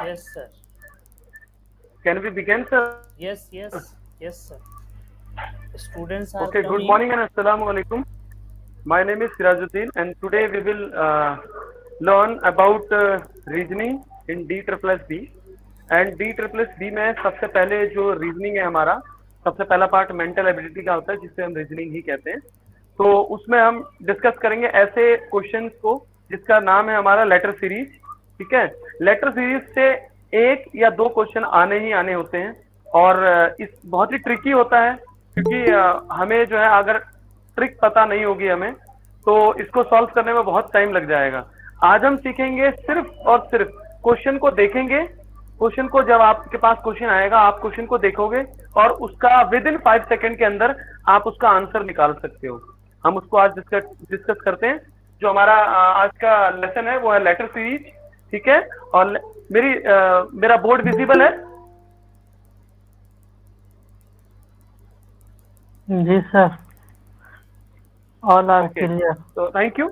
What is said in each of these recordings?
Yes, sir. Can we begin, sir? Yes, yes, yes, sir. Students are Okay, good coming. morning and assalamu alaikum. My name is Sirajuddin, and today we will learn about reasoning in D triple S B. And D triple S B में सबसे पहले जो reasoning है हमारा, सबसे पहला part mental ability का होता है जिसे हम रीजनिंग ही कहते हैं। तो उसमें हम डिस्कस करेंगे ऐसे क्वेश्चंस को जिसका नाम है हमारा लेटर सीरीज। ठीक है, लेटर सीरीज से एक या दो क्वेश्चन आने ही आने होते हैं और इस बहुत ही ट्रिकी होता है क्योंकि हमें जो है अगर ट्रिक पता नहीं होगी हमें तो इसको सॉल्व करने में बहुत टाइम लग जाएगा। आज हम सीखेंगे सिर्फ और सिर्फ क्वेश्चन को देखेंगे। क्वेश्चन को जब आपके पास क्वेश्चन आएगा आप क्वेश्चन को देखोगे और उसका विद इन 5 सेकेंड के अंदर आप उसका आंसर निकाल सकते हो। हम उसको आज डिस्कस करते हैं। जो हमारा आज का लेसन है वो है लेटर सीरीज। ठीक है, और मेरा बोर्ड विजिबल है? जी sir, all are okay, clear. तो थैंक यू।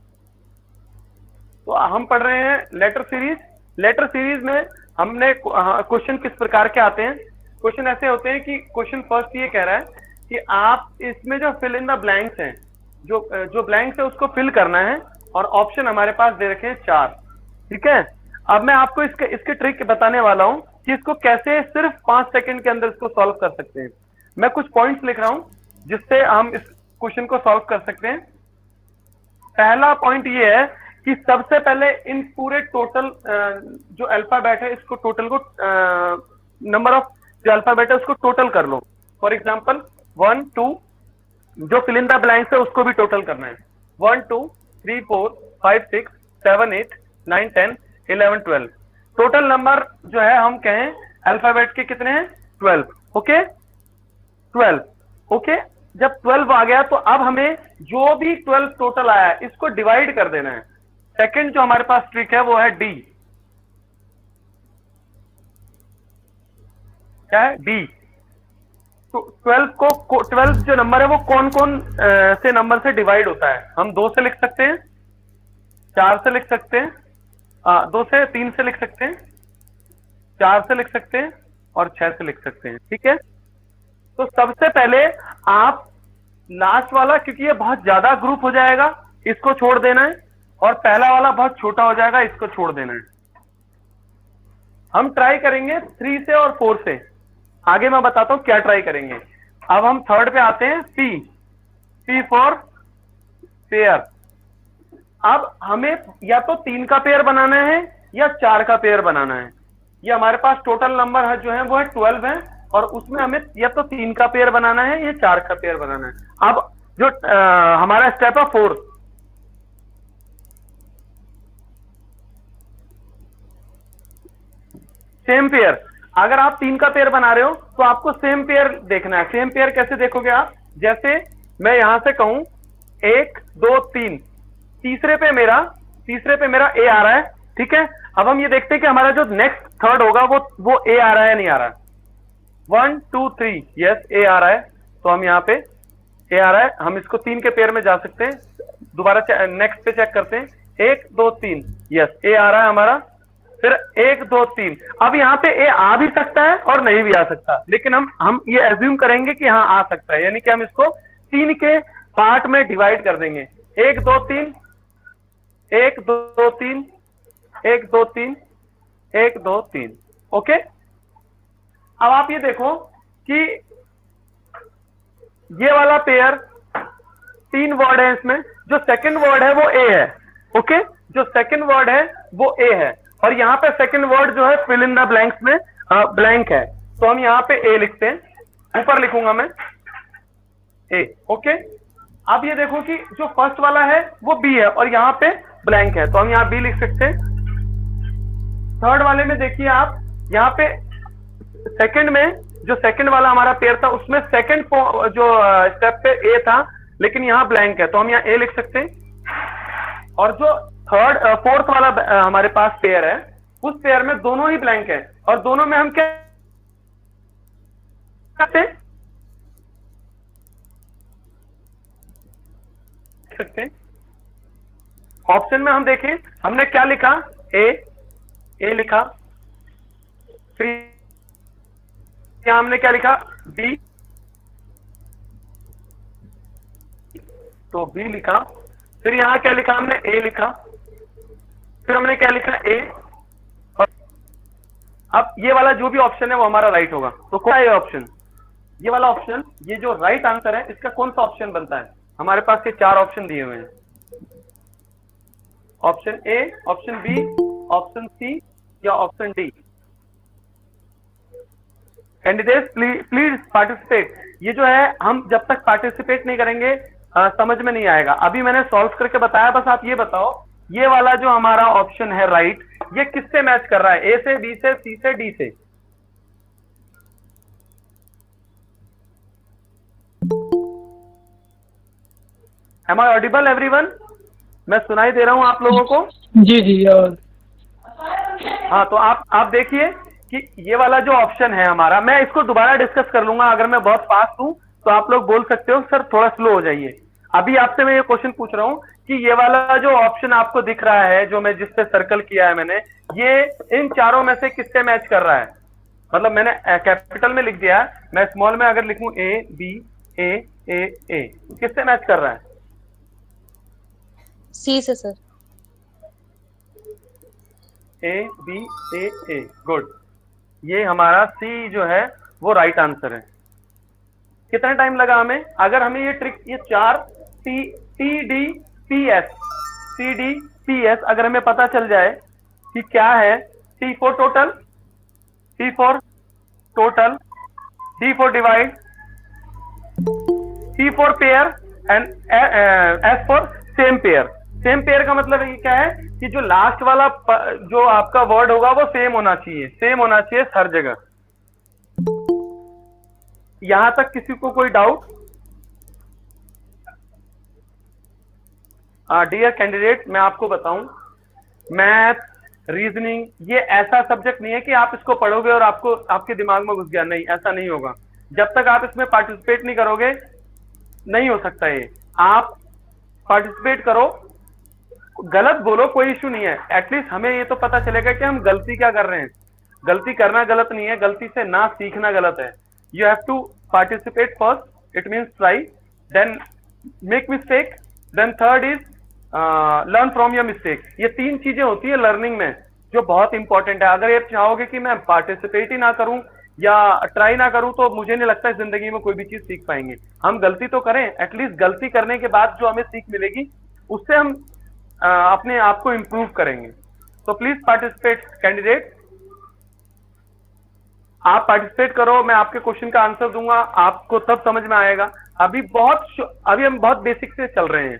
तो हम पढ़ रहे हैं लेटर सीरीज। लेटर सीरीज में हमने क्वेश्चन किस प्रकार के आते हैं। क्वेश्चन ऐसे होते हैं कि क्वेश्चन फर्स्ट ये कह रहा है कि आप इसमें जो फिल इन द ब्लैंक्स हैं, जो ब्लैंक्स है उसको फिल करना है और ऑप्शन हमारे पास दे रखे हैं 4। ठीक है, अब मैं आपको इसके ट्रिक बताने वाला हूं कि इसको कैसे सिर्फ 5 सेकंड के अंदर इसको सॉल्व कर सकते हैं। मैं कुछ पॉइंट्स लिख रहा हूं जिससे हम इस क्वेश्चन को सॉल्व कर सकते हैं। पहला पॉइंट ये है कि सबसे पहले इन पूरे टोटल जो अल्फाबेट है इसको टोटल को नंबर ऑफ जो अल्फाबेट है उसको टोटल कर लो। फॉर एग्जांपल 1 2, जो फिल इन द ब्लैंक्स है उसको भी टोटल करना है। 1 2 3 4 5 6 7 8 9 10 11 12। टोटल नंबर जो है हम कहें अल्फाबेट के कितने हैं? 12। ओके, 12। ओके, जब 12 आ गया तो अब हमें जो भी 12 टोटल आया है इसको डिवाइड कर देना है। सेकंड जो हमारे पास ट्रिक है वो है डी। क्या है? डी। तो 12 जो नंबर है वो कौन कौन से नंबर से डिवाइड होता है? हम 2 से लिख सकते हैं, 4 से लिख सकते हैं, 2 से 3 से लिख सकते हैं, 4 से लिख सकते हैं और 6 से लिख सकते हैं। ठीक है, तो सबसे पहले आप लास्ट वाला, क्योंकि ये बहुत ज्यादा ग्रुप हो जाएगा, इसको छोड़ देना है और पहला वाला बहुत छोटा हो जाएगा, इसको छोड़ देना है। हम ट्राई करेंगे 3 से और 4 से। आगे मैं बताता हूं क्या ट्राई करेंगे। अब हम थर्ड पे आते हैं, सी फॉर पेयर। अब हमें या तो 3 का पेयर बनाना है या 4 का पेयर बनाना है। ये हमारे पास टोटल नंबर है जो है वो है 12 है और उसमें हमें या तो 3 का पेयर बनाना है या 4 का पेयर बनाना है। अब जो हमारा स्टेप है 4, सेम पेयर। अगर आप 3 का पेयर बना रहे हो तो आपको सेम पेयर देखना है। सेम पेयर कैसे देखोगे आप? जैसे मैं यहां से कहूं 1 2 3, तीसरे पे मेरा ए आ रहा है। ठीक है, अब हम ये देखते हैं कि हमारा जो नेक्स्ट थर्ड होगा वो ए आ रहा है नहीं आ रहा है। 1 2 3, यस ए आ रहा है, तो हम यहाँ पे ए आ रहा है। हम इसको 3 के पेयर में जा सकते हैं। दोबारा नेक्स्ट पे चेक करते हैं, 1 2 3, यस ए आ रहा है हमारा। फिर 1 2 3, अब यहाँ पे ए आ भी सकता है और नहीं भी आ सकता, लेकिन हम ये एज्यूम करेंगे कि हाँ आ सकता है, यानी कि हम इसको 3 के पार्ट में डिवाइड कर देंगे। 1 2 3, 1 2 3, 1 2 3, 1 2 3। ओके, अब आप ये देखो कि ये वाला पेयर 3 वर्ड है, इसमें जो सेकंड वर्ड है वो ए है। ओके, जो सेकंड वर्ड है वो ए है और यहाँ पे सेकंड वर्ड जो है फिल इन द ब्लैंक्स में ब्लैंक है, तो हम यहाँ पे ए लिखते हैं। ऊपर लिखूंगा मैं ए। ओके, अब ये देखो कि जो फर्स्ट वाला है वो बी है और यहाँ पे ब्लैंक है, तो हम यहाँ बी लिख सकते हैं। थर्ड वाले में देखिए आप, यहाँ पे सेकंड में जो सेकंड वाला हमारा पेयर था उसमें सेकंड जो स्टेप पे ए था, लेकिन यहाँ ब्लैंक है, तो हम यहाँ ए लिख सकते हैं। और जो फोर्थ वाला हमारे पास पेयर है उस पेयर में दोनों ही ब्लैंक है और दोनों में हम क्या करते हैं? ऑप्शन में हम देखें, हमने क्या लिखा? ए लिखा, फिर यहाँ हमने क्या लिखा, बी, तो बी लिखा। फिर यहाँ क्या लिखा हमने, ए लिखा। फिर हमने क्या लिखा, ए। और अब ये वाला जो भी ऑप्शन है वो हमारा राइट होगा। तो कौन सा ये ऑप्शन, ये वाला ऑप्शन, ये जो राइट आंसर है इसका कौन सा ऑप्शन बनता है? हमारे पास ये 4 ऑप्शन दिए हुए हैं, option A, option B, option C या option D. Candidates please participate. ये जो है हम जब तक पार्टिसिपेट नहीं करेंगे समझ में नहीं आएगा। अभी मैंने सॉल्व करके बताया, बस आप ये बताओ ये वाला जो हमारा ऑप्शन है राइट, ये किससे मैच कर रहा है, ए से, बी से, सी से, डी से? Am I audible everyone? मैं सुनाई दे रहा हूं आप लोगों को? जी जी। और हाँ, तो आप देखिए कि ये वाला जो ऑप्शन है हमारा, मैं इसको दोबारा डिस्कस कर लूंगा। अगर मैं बहुत फास्ट हूं तो आप लोग बोल सकते हो सर थोड़ा स्लो हो जाइए। अभी आपसे मैं ये क्वेश्चन पूछ रहा हूं कि ये वाला जो ऑप्शन आपको दिख रहा है, जो मैं जिस पे सर्कल किया है मैंने, ये इन चारों में से किससे मैच कर रहा है? मतलब मैंने कैपिटल में लिख दिया है, मैं स्मॉल में अगर लिखूं ए बी ए ए ए, किससे मैच कर रहा है? सी से sir. A B A, good. ये हमारा सी जो है वो राइट आंसर है। कितना टाइम लगा हमें? अगर हमें ये ट्रिक, ये 4 टी डी पी एस अगर हमें पता चल जाए कि क्या है, T for total, D for divide, C for pair and S for same pair. Same pair का मतलब ये क्या है कि जो लास्ट वाला जो आपका वर्ड होगा वो सेम होना चाहिए हर जगह। यहां तक किसी को कोई डाउट? डियर कैंडिडेट, मैं आपको बताऊं, मैथ, रीजनिंग ये ऐसा सब्जेक्ट नहीं है कि आप इसको पढ़ोगे और आपको आपके दिमाग में घुस गया। नहीं, ऐसा नहीं होगा। जब तक आप इसमें पार्टिसिपेट नहीं करोगे नहीं हो सकता। ये आप पार्टिसिपेट करो, गलत बोलो कोई इशू नहीं है, एटलीस्ट हमें ये तो पता चलेगा कि हम गलती क्या कर रहे हैं। गलती करना गलत नहीं है, गलती से ना सीखना गलत है। You have to participate first, it means try, then make mistake, then third is learn from your mistake. ये 3 चीजें होती है लर्निंग में जो बहुत इंपॉर्टेंट है। अगर आप चाहोगे कि मैं पार्टिसिपेट ही ना करूं या ट्राई ना करूं तो मुझे नहीं लगता जिंदगी में कोई भी चीज सीख पाएंगे। हम गलती तो करें, एटलीस्ट गलती करने के बाद जो हमें सीख मिलेगी उससे हम अपने आप को इंप्रूव करेंगे। तो प्लीज पार्टिसिपेट कैंडिडेट, आप पार्टिसिपेट करो। मैं आपके क्वेश्चन का आंसर दूंगा, आपको तब समझ में आएगा। अभी हम बहुत बेसिक से चल रहे हैं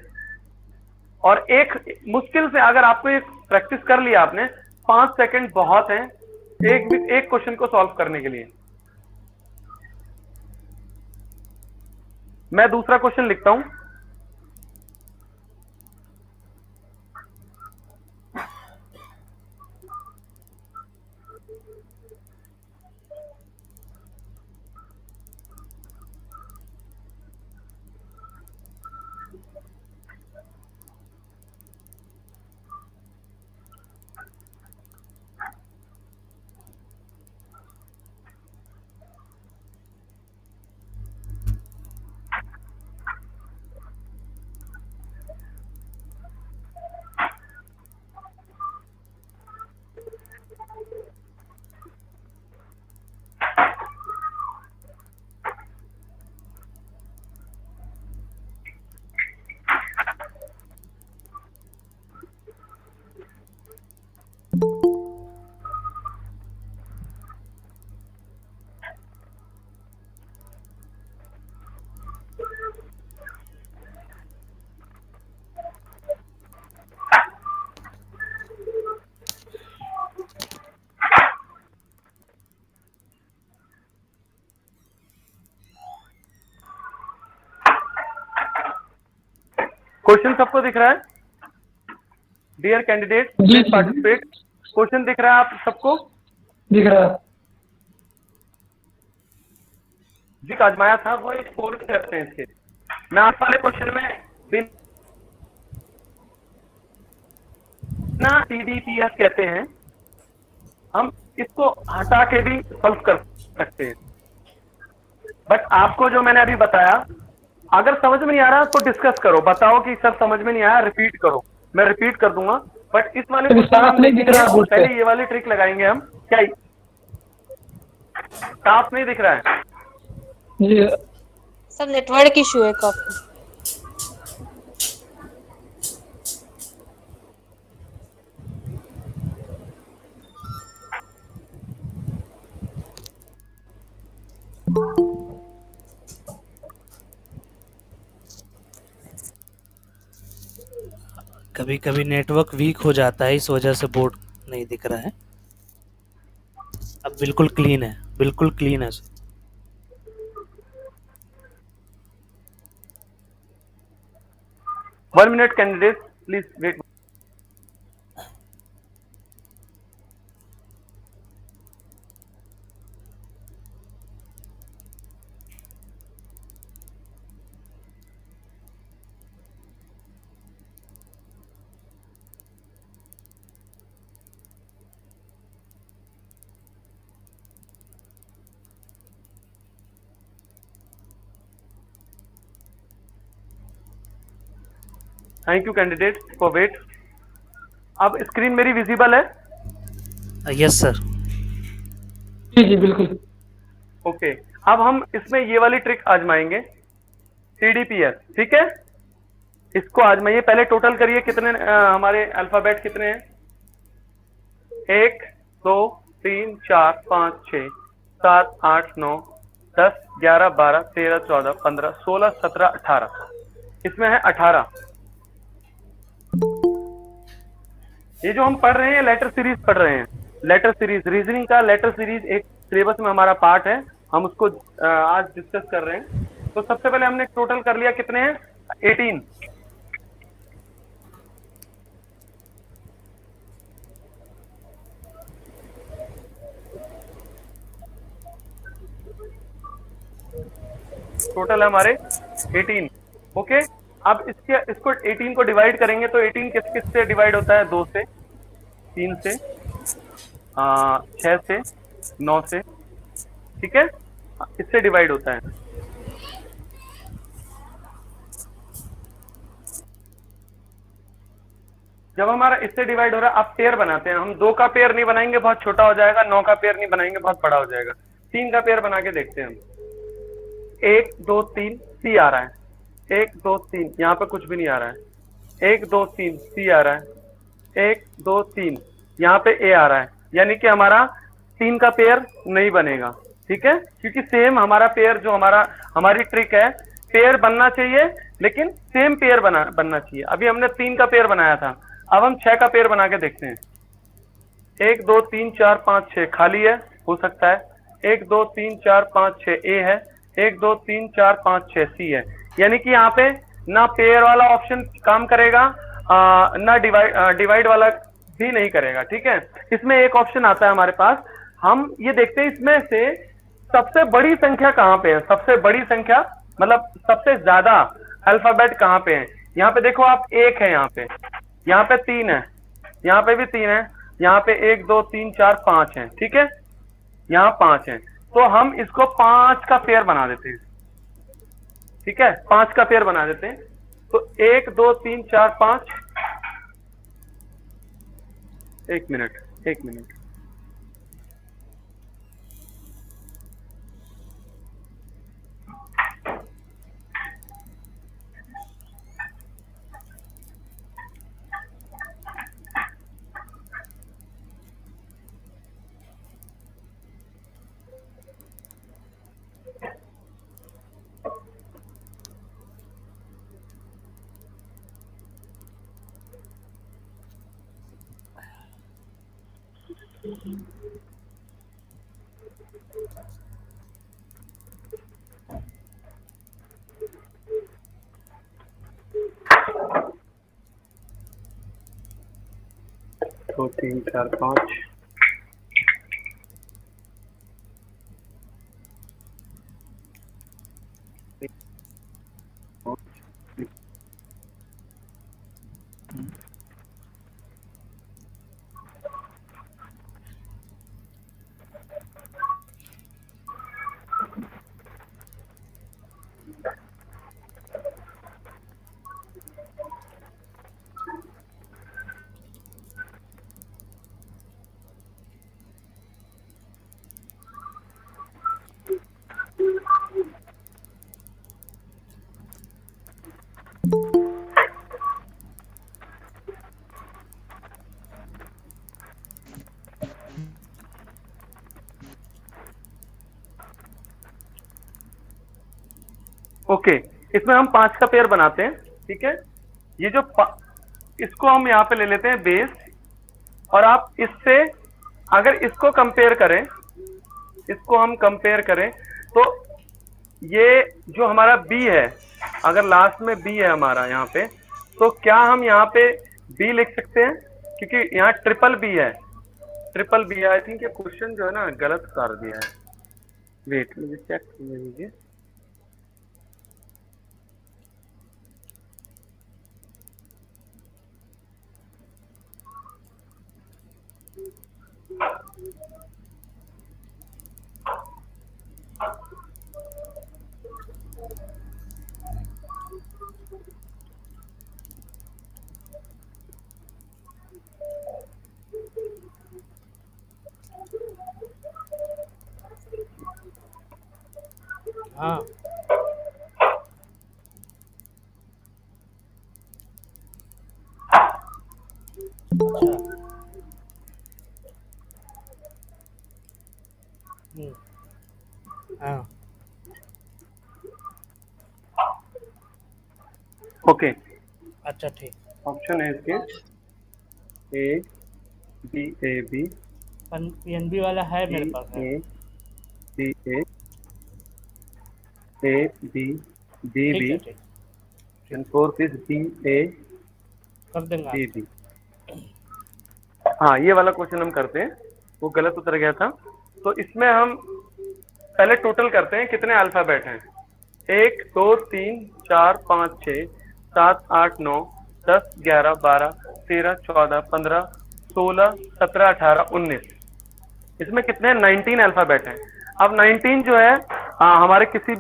और एक मुश्किल से अगर आपको एक प्रैक्टिस कर लिया आपने, 5 सेकंड बहुत हैं एक क्वेश्चन को सॉल्व करने के लिए। मैं दूसरा क्वेश्चन लिखता हूं। क्वेश्चन सबको दिख रहा है? Dear candidate please participate. Question दिख रहा है आप सबको? दिख रहा है जी, आजमाया था वो एक 4 स्टेप्स हैं इसके। मैं आप वाले क्वेश्चन में बिना TDPS कहते हैं, हम इसको हटा के भी सॉल्व कर सकते हैं। बट आपको जो मैंने अभी बताया, अगर समझ में नहीं आ रहा तो डिस्कस करो, बताओ कि सर समझ में नहीं आया, रिपीट करो, मैं रिपीट कर दूंगा। बट इस वाले अभी क्वेश्चन में साफ हम नहीं दिख देखेंगे, रहा बोर्ड पे। पहले ये वाली ट्रिक लगाएंगे हम। क्या साफ नहीं दिख रहा है? जी सर नेटवर्क इशू है काफी। कभी कभी नेटवर्क वीक हो जाता है, इस वजह से बोर्ड नहीं दिख रहा है। अब बिल्कुल क्लीन है, बिल्कुल क्लीन है sir. 1 minute candidates, please wait. Thank you candidate for wait. अब स्क्रीन मेरी विजिबल है? Yes sir. जी जी बिल्कुल। ओके, अब हम इसमें ये वाली ट्रिक आजमाएंगे, TDPS, ठीक है? इसको आजमाइए। पहले टोटल करिए कितने हमारे अल्फाबेट कितने हैं। 1 2 3 4 5 6 7 8 9 10 11 12 13 14 15 16 17 18, इसमें है 18। ये जो हम पढ़ रहे हैं लेटर सीरीज पढ़ रहे हैं, लेटर सीरीज, रीजनिंग का लेटर सीरीज एक सिलेबस में हमारा पार्ट है, हम उसको आज डिस्कस कर रहे हैं। तो सबसे पहले हमने टोटल कर लिया, कितने हैं? 18। टोटल है हमारे 18। ओके, अब इसको 18 को डिवाइड करेंगे तो 18 किस किस से डिवाइड होता है? 2 से, 3 से, 6 से, 9 से, ठीक है? इससे डिवाइड होता है। जब हमारा इससे डिवाइड हो रहा है, अब पेयर बनाते हैं हम। 2 का पेयर नहीं बनाएंगे, बहुत छोटा हो जाएगा। 9 का पेयर नहीं बनाएंगे, बहुत बड़ा हो जाएगा। 3 का पेयर बना के देखते हैं हम। 1 2 3 सी आ रहा है। 1 2 3, यहाँ पे कुछ भी नहीं आ रहा है। 1 2 3 सी आ रहा है। 1 2 3, यहाँ पे ए आ रहा है, यानी कि हमारा 3 का पेयर नहीं बनेगा, ठीक है? क्योंकि सेम हमारा पेयर, जो हमारी ट्रिक है, पेयर बनना चाहिए, लेकिन सेम पेयर बनना चाहिए। अभी हमने 3 का पेयर बनाया था, अब हम 6 का पेयर बना के देखते हैं। 1 2 3 4 5 6 खाली है, हो सकता है। 1 2 3 4 5 6 ए है। 1 2 3 4 5 6 सी है, यानी कि यहाँ पे ना पेयर वाला ऑप्शन काम करेगा, ना डिवाइड वाला भी नहीं करेगा, ठीक है? इसमें एक ऑप्शन आता है हमारे पास, हम ये देखते हैं इसमें से सबसे बड़ी संख्या कहाँ पे है। सबसे बड़ी संख्या मतलब सबसे ज्यादा अल्फाबेट कहाँ पे है। यहाँ पे देखो आप, 1 है, यहाँ पे 3 है, यहाँ पे भी 3 है, यहाँ पे 1 2 3 4 5 है, ठीक है? यहाँ 5 है, तो हम इसको 5 का पेयर बना देते हैं, ठीक है? 5 का पेयर बना देते हैं। तो 1 2 3 4 5, 1 मिनट, 1 मिनट। दो 3 4 5, ओके, इसमें हम 5 का पेयर बनाते हैं, ठीक है। ये जो इसको हम यहाँ पे ले लेते हैं बेस, और आप इससे अगर इसको कंपेयर करें, इसको हम कंपेयर करें तो ये जो हमारा बी है, अगर लास्ट में बी है हमारा यहाँ पे, तो क्या हम यहाँ पे बी लिख सकते हैं, क्योंकि यहाँ ट्रिपल बी है, ट्रिपल बी। आई थिंक ये क्वेश्चन जो है ना गलत कर दिया है, वेट मुझे चेक करने दीजिए। हाँ अच्छा हाँ ओके, अच्छा ठीक। ऑप्शन है इसके A B, A B, PNB वाला है मेरे पास है। A B, A B, B ठीक बी, है ठीक, and fourth is B A कर देंगे बी आप। बी। हाँ, ये वाला क्वेश्चन हम करते हैं, वो गलत उतर गया था। तो इसमें हम पहले टोटल करते हैं कितने अल्फाबेट हैं। 1 2 3 4 5 6 7 8 9 10 11 12 13 14 15 16 17 18 19। इसमें कितने 19 अल्फाबेट हैं। अब 19 जो है हमारे किसी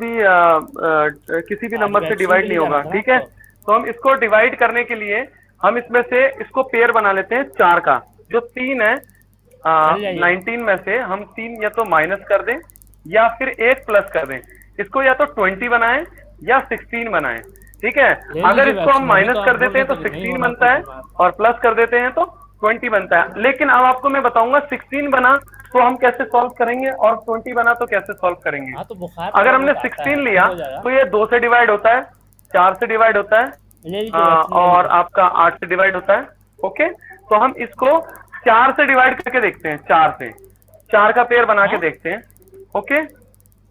भी नंबर से डिवाइड नहीं होगा, ठीक है। तो हम इसको डिवाइड करने के लिए हम इसमें से इसको पेयर बना लेते हैं 4 का। जो 3 है 19 में से हम 3 या तो माइनस कर दें या फिर 1 प्लस कर दें। इसको या तो 20 बनाएं या 16 बनाएं, ठीक है। अगर इसको हम माइनस कर देते हैं तो 16 बनता है और प्लस कर देते हैं तो 20 बनता है। लेकिन अब आपको मैं बताऊंगा 16 बना तो हम कैसे सॉल्व करेंगे और 20 बना तो कैसे सॉल्व करेंगे। हाँ तो बुखार अगर हमने 16 लिया तो ये 2 से डिवाइड होता है, 4 से डिवाइड होता है और आपका 8 से डिवाइड होता है। ओके, तो हम इसको 4 से डिवाइड करके देखते हैं, 4 से 4 का पेयर बना के देखते हैं। ओके,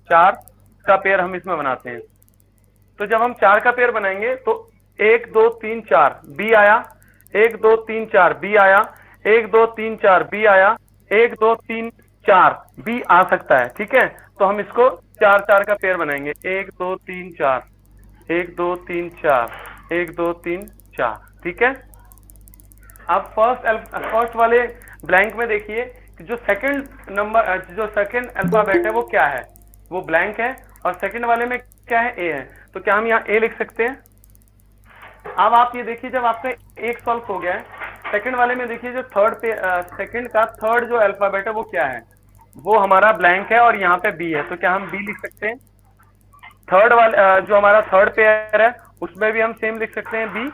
4 का पेयर हम इसमें बनाते हैं। तो जब हम 4 का पेयर बनाएंगे तो 1 2 3 4 बी आया, 1 2 3 4 बी आया, 1 2 3 4 बी आया, 1 2 3 4 बी आ सकता है, ठीक है। तो हम इसको 4 4 का पेयर बनाएंगे, 1 2 3 4, 1 2 3 4, 1 2 3 4, ठीक है। अब फर्स्ट वाले ब्लैंक में देखिए कि जो सेकंड अल्फाबेट है वो क्या है, वो ब्लैंक है, और सेकंड वाले में क्या है, ए है। तो क्या हम यहाँ ए लिख सकते हैं। अब आप ये देखिए, जब आपका एक सॉल्व हो गया है, सेकंड वाले में देखिए जो सेकंड का थर्ड जो अल्फाबेट है वो क्या है, वो हमारा ब्लैंक है और यहाँ पे बी है। तो क्या हम बी लिख सकते हैं। थर्ड वाले जो हमारा थर्ड पेयर है उसमें भी हम सेम लिख सकते हैं बी,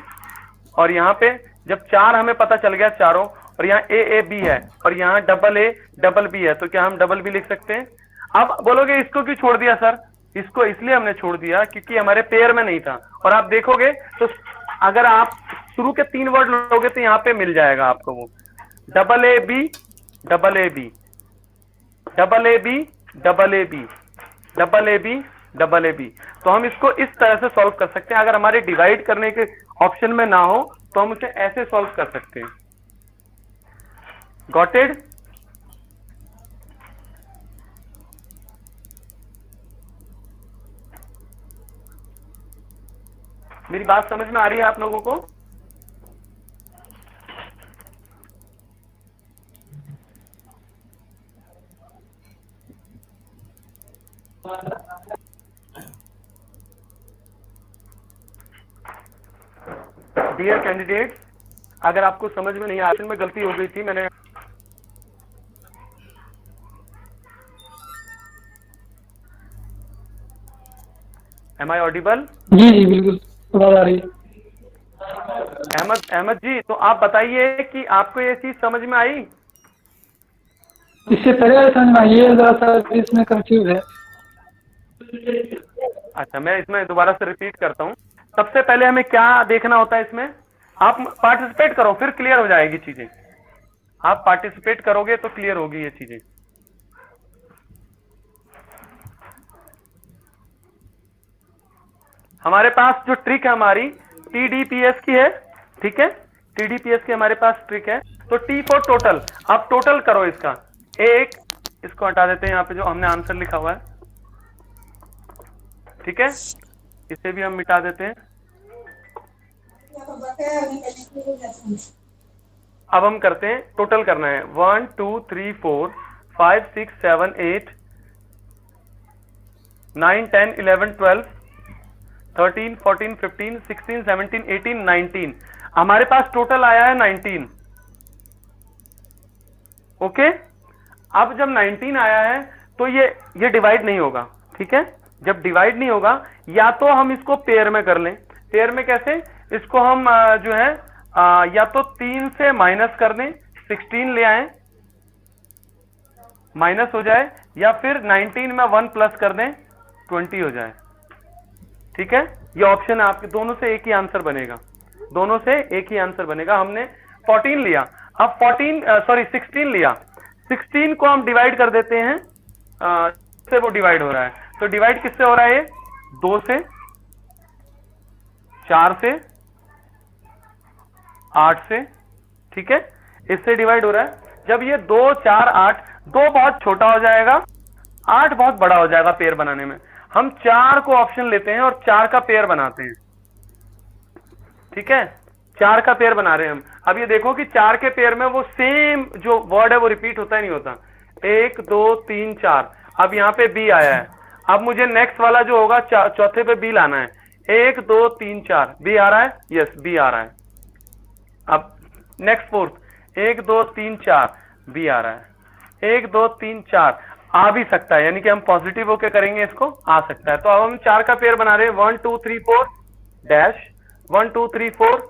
और यहाँ पे जब 4 हमें पता चल गया चारों, और यहाँ ए बी है और यहाँ डबल बी है, तो क्या हम डबल बी लिख सकते हैं। अब बोलोगे इसको क्यों छोड़ दिया सर। इसको इसलिए हमने छोड़ दिया क्योंकि हमारे पेयर में नहीं था। और आप देखोगे तो अगर आप शुरू के 3 वर्ड लोगे तो यहाँ पे मिल जाएगा आपको वो double A B, double A B, double A B, double A B, double A B, double A B. तो हम इसको इस तरह से सॉल्व कर सकते हैं। अगर हमारे डिवाइड करने के ऑप्शन में ना हो तो हम उसे ऐसे सॉल्व कर सकते हैं। Got it. मेरी बात समझ में आ रही है आप लोगों को। डियर कैंडिडेट, अगर आपको समझ में नहीं आया, में गलती हो गई थी, मैंने एम आई ऑडिबल। जी जी बिल्कुल आवाज आ रही है। अहमद जी, तो आप बताइए कि आपको ये चीज समझ में आई। इससे पहले समझ में आइए, जरा सा इसमें कंफ्यूज है। अच्छा, मैं इसमें दोबारा से रिपीट करता हूँ। सबसे पहले हमें क्या देखना होता है इसमें, आप पार्टिसिपेट करो फिर क्लियर हो जाएगी चीजें। आप पार्टिसिपेट करोगे तो क्लियर होगी ये चीजें। हमारे पास जो ट्रिक है हमारी टीडीपीएस की है, ठीक है, टीडीपीएस की हमारे पास ट्रिक है। तो टी फॉर टोटल, आप टोटल करो इसका। एक, इसको हटा देते हैं यहाँ पे जो हमने आंसर लिखा हुआ है, ठीक है, इसे भी हम मिटा देते हैं। अब हम करते हैं, टोटल करना है 1 2 3 4 5 6 7 8 9 10 11 12 13 14 15 16 17 18 19। हमारे पास टोटल आया है 19। ओके, अब जब 19 आया है तो ये डिवाइड नहीं होगा, ठीक है। जब डिवाइड नहीं होगा, या तो हम इसको पेयर में कर लें। पेयर में कैसे, इसको हम जो है या तो 3 से माइनस कर दें, 16 ले आए, माइनस हो जाए, या फिर 19 में 1 प्लस कर दें, 20 हो जाए, ठीक है। ये ऑप्शन है आपके, दोनों से एक ही आंसर बनेगा, दोनों से एक ही आंसर बनेगा। हमने 14 लिया, अब 16 लिया, 16 को हम डिवाइड कर देते हैं, से वो डिवाइड हो रहा है। तो डिवाइड किससे हो रहा है, 2 से, 4 से, 8 से, ठीक है, इससे डिवाइड हो रहा है। जब ये 2 4 8, 2 बहुत छोटा हो जाएगा, 8 बहुत बड़ा हो जाएगा पेयर बनाने में। हम 4 को ऑप्शन लेते हैं और 4 का पेयर बनाते हैं, ठीक है, 4 का पेयर बना रहे हैं हम। अब ये देखो कि 4 के पेयर में वो सेम जो वर्ड है वो रिपीट होता ही नहीं होता। 1 2 3 4, अब यहाँ पे बी आया है। अब मुझे नेक्स्ट वाला जो होगा चौथे पे बी लाना है। 1 2 3 4, बी आ रहा है, यस बी आ रहा है। अब नेक्स्ट फोर्थ, 1 2 3 4, बी आ रहा है। 1 2 3 4 आ भी सकता है, यानी कि हम पॉजिटिव होके करेंगे इसको, आ सकता है। तो अब हम 4 का पेयर बना रहे हैं, 1 2 3 4 डैश, 1 2 3 4,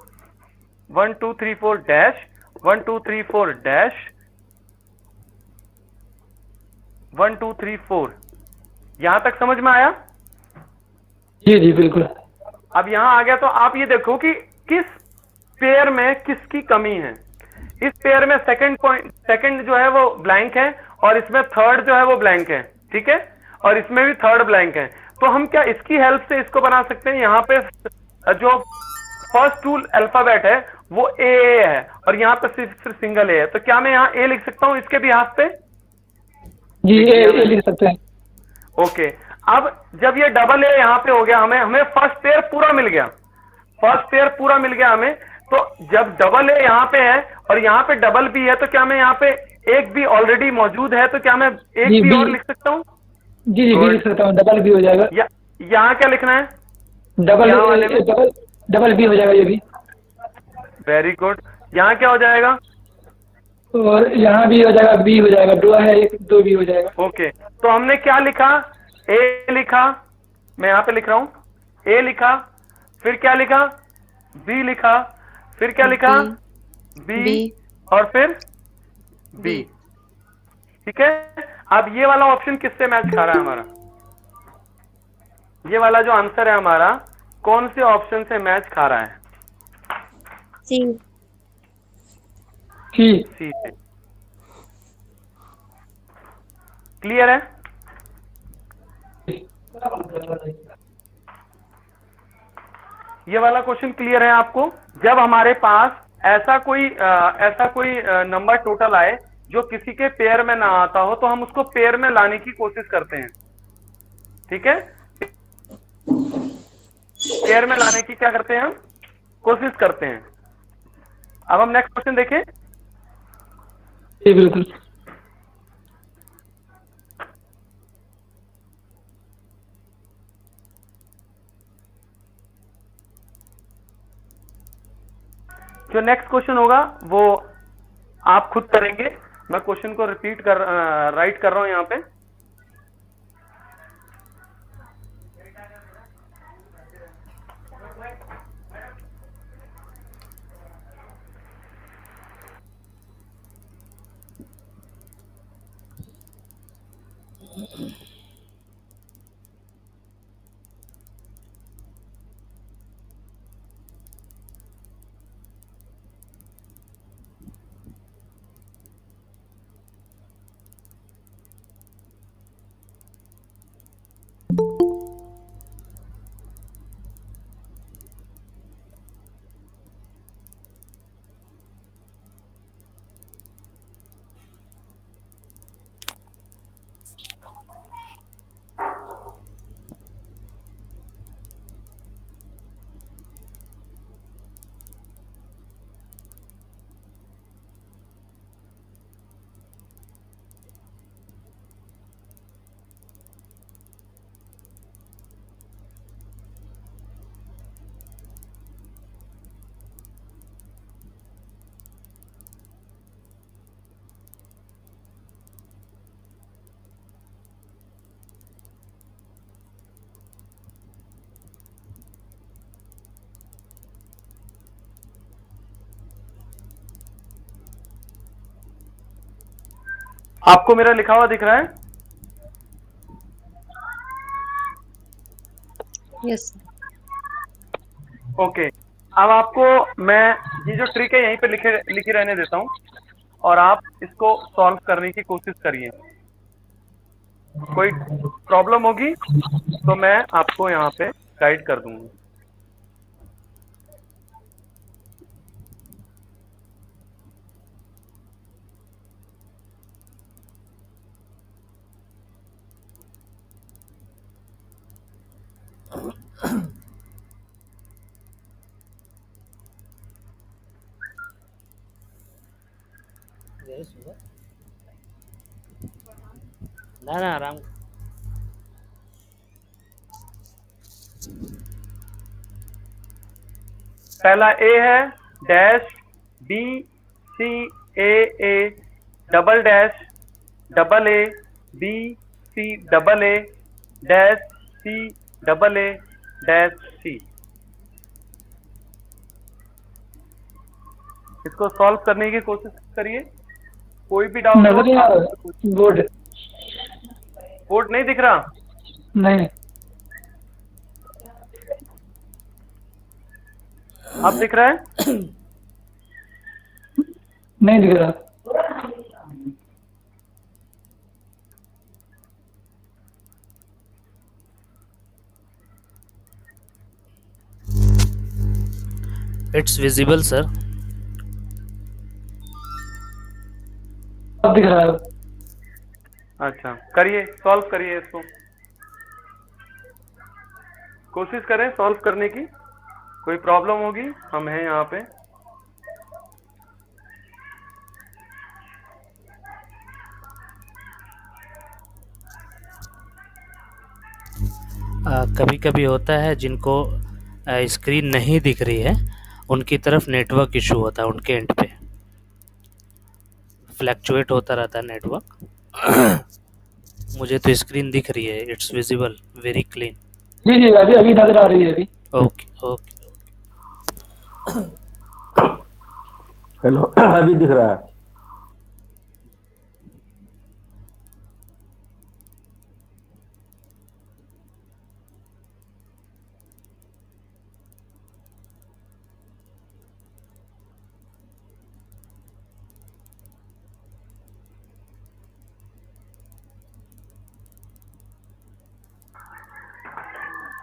1 2 3 4 डैश, 1 2 3 4 डैश, 1 2 3 4। यहां तक समझ में आया? जी जी बिल्कुल। अब यहां आ गया तो आप ये देखो कि किस पेयर में किसकी कमी है। इस पेयर में सेकंड जो है वो ब्लैंक है, और इसमें थर्ड जो है वो ब्लैंक है, ठीक है, और इसमें भी थर्ड ब्लैंक है। तो हम क्या इसकी हेल्प से इसको बना सकते हैं। यहाँ पे जो फर्स्ट टू अल्फाबेट है वो ए है, और यहाँ पे सिर्फ सिंगल ए है। तो क्या मैं यहाँ ए लिख सकता हूँ इसके बिहाफ पे? जी ये लिख सकते हैं। ओके, अब जब ये डबल ए यहाँ पे हो गया, हमें फर्स्ट पेयर पूरा मिल गया, फर्स्ट पेयर पूरा मिल गया हमें। तो जब डबल ए यहाँ पे है और यहाँ पे डबल बी है, तो क्या मैं यहाँ पे एक बी ऑलरेडी मौजूद है, तो क्या मैं एक बी और लिख सकता हूँ? जी जी बी लिख सकता हूँ, डबल बी हो जाएगा। यहाँ क्या लिखना है? डबल बी हो जाएगा ये भी। Very good. यहाँ क्या हो जाएगा? और यहाँ भी हो जाएगा, बी हो जाएगा, 2 है, 1 2 बी हो जाएगा। ओके, तो हमने क्या लिखा? ए लिखा, मैं यहाँ पे लिख रहा हूँ, ए लिखा, फिर क्या लिखा? बी लिखा, फिर क्या लिखा? बी, और फिर बी, ठीक है। अब ये वाला ऑप्शन किससे मैच खा रहा है हमारा? ये वाला जो आंसर है हमारा कौन से ऑप्शन से मैच खा रहा है? सी। सी से। क्लियर है? ये वाला क्वेश्चन क्लियर है आपको? जब हमारे पास ऐसा कोई नंबर टोटल आए जो किसी के पेयर में ना आता हो, तो हम उसको पेयर में लाने की कोशिश करते हैं, ठीक है, पेयर में लाने की क्या करते हैं हम? कोशिश करते हैं। अब हम नेक्स्ट क्वेश्चन देखें। जी बिल्कुल। जो नेक्स्ट क्वेश्चन होगा वो आप खुद करेंगे, मैं क्वेश्चन को राइट कर रहा हूं यहां पे। आपको मेरा लिखा हुआ दिख रहा है? Yes okay. अब आपको मैं ये जो ट्रिक है यहीं पे लिखे रहने देता हूँ और आप इसको सॉल्व करने की कोशिश करिए। कोई प्रॉब्लम होगी तो मैं आपको यहाँ पे गाइड कर दूंगा। ना ना आराम। पहला ए है dash B C A double dash double A B C double A dash C double A dash C. इसको सॉल्व करने की कोशिश करिए। कोई भी डाउट हो नजर नहीं आ आप रहा बोर्ड। बोर्ड नहीं दिख रहा? नहीं अब दिख रहा है? नहीं दिख रहा। It's visible sir. अब दिख रहा है। अच्छा, करिए, सॉल्व करिए इसको। कोशिश करें सॉल्व करने की। कोई प्रॉब्लम होगी हम हैं यहाँ पे। कभी कभी होता है जिनको स्क्रीन नहीं दिख रही है उनकी तरफ नेटवर्क इशू होता है, उनके एंड पे फ्लैक्चुएट होता रहता है नेटवर्क। मुझे तो स्क्रीन दिख रही है, इट्स विजिबल वेरी क्लीन। जी जी अभी अभी नजर आ रही है अभी। Okay okay. हेलो अभी दिख रहा है।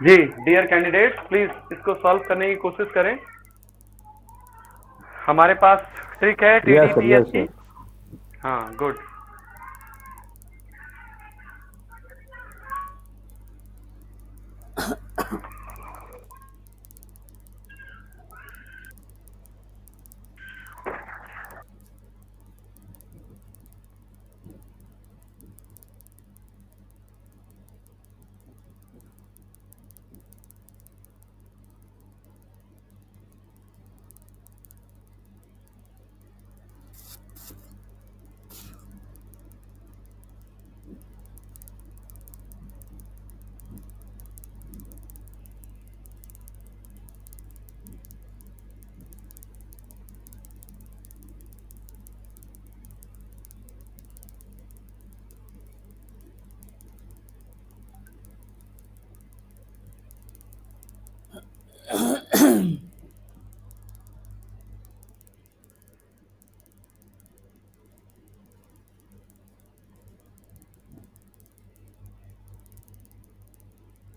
जी डियर कैंडिडेट, प्लीज इसको सॉल्व करने की कोशिश करें। हमारे पास ट्रिक है यस सर, TDPS यस की। सर। हाँ गुड।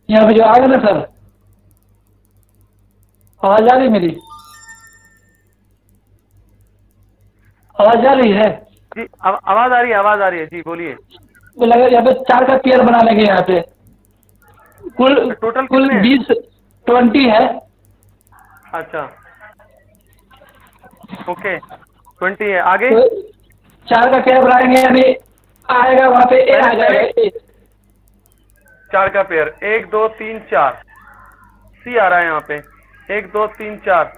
यहाँ पे जो आ गया ना सर, आवाज आ रही है मेरी? आवाज आ रही है? जी आवाज आ रही है, आवाज आ रही है। जी बोलिए। तो लगा यहाँ पे 4 का पेयर बना लेंगे यहाँ पे। कुल टोटल कुल कितने हैं? 20 है। अच्छा ओके 20 है। आगे तो 4 का पेयर बनाएंगे यानी आएगा वहाँ पे ए आ जाएगा ए। 4 का पेयर 1 2 3 4 सी आ रहा है यहाँ पे। 1 2 3 4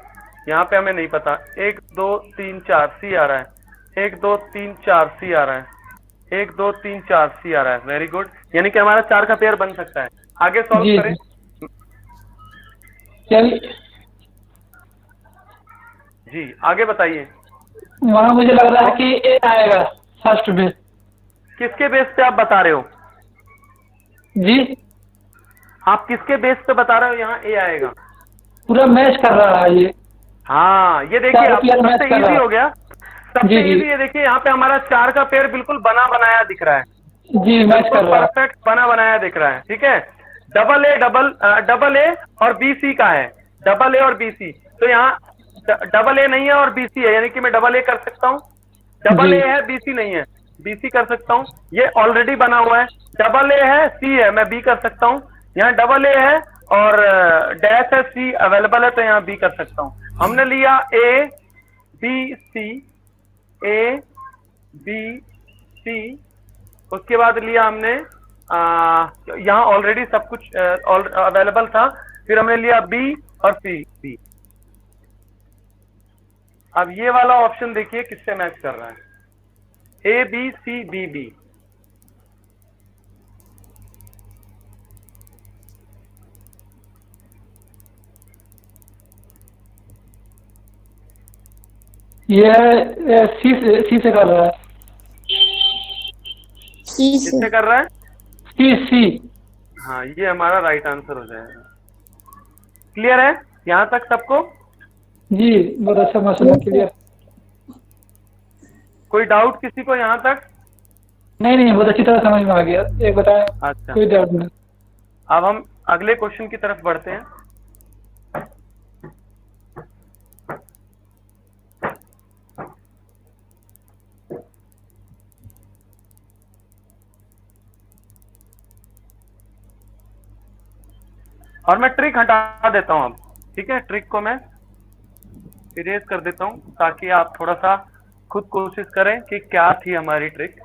यहाँ पे हमें नहीं पता। 1 2 3 4 सी आ रहा है। 1 2 3 4 सी आ रहा है। 1 2 3 4 सी आ रहा है। वेरी गुड, यानी कि हमारा 4 का पेयर बन सकता है। आगे सॉल्व जी करें। चलिए जी आगे बताइए। वहाँ मुझे लग रहा है कि ए आएगा फर्स्ट में। किसके बेस पे आप बता रहे हो? जी आप किसके बेस पे बता रहे हो यहाँ ए आएगा? पूरा मैच कर रहा है ये, हाँ ये देखिए चारों आपको पेयर मैच सबसे कर इजी रहा हो गया। है। जी सबसे जी इजी है, देखिए यहाँ पे हमारा 4 का पेयर बिल्कुल बना बनाया दिख रहा है, जी मैच बिल्कुल कर रहा है। परफेक्ट बना बनाया दिख रहा है। ठीक है, डबल ए और बी सी का है, डबल ए और बी सी। तो यहाँ डबल ए नहीं है और बी सी है, यानी कि मैं डबल ए कर सकता हूँ, डबल जी ए है बी सी नहीं है, बी सी कर सकता हूँ, ये ऑलरेडी बना हुआ है। डबल ए है सी है, मैं बी कर सकता हूँ। यहाँ डबल ए है और डैश है, सी अवेलेबल है, तो यहाँ बी कर सकता हूँ। हमने लिया ए बी सी, ए बी सी, उसके बाद लिया हमने यहाँ ऑलरेडी सब कुछ अवेलेबल था, फिर हमने लिया बी और सी बी। अब ये वाला ऑप्शन देखिए किससे मैच कर रहा है, A B C B B. ये सी से कर रहा है। सी से। किससे कर रहा है? सी। हाँ ये हमारा राइट आंसर हो जाएगा। क्लियर है यहाँ तक सबको? जी बहुत अच्छा माशाल्लाह, क्लियर। कोई डाउट किसी को यहाँ तक? नहीं नहीं, बहुत अच्छी तरह समझ में आ गया, एक बताएं, अच्छा, कोई डाउट नहीं। अब हम अगले क्वेश्चन की तरफ बढ़ते हैं। और मैं ट्रिक हटा देता हूं अब, ठीक है, ट्रिक को मैं इरेज कर देता हूं ताकि आप थोड़ा सा खुद कोशिश करें कि क्या थी हमारी ट्रिक।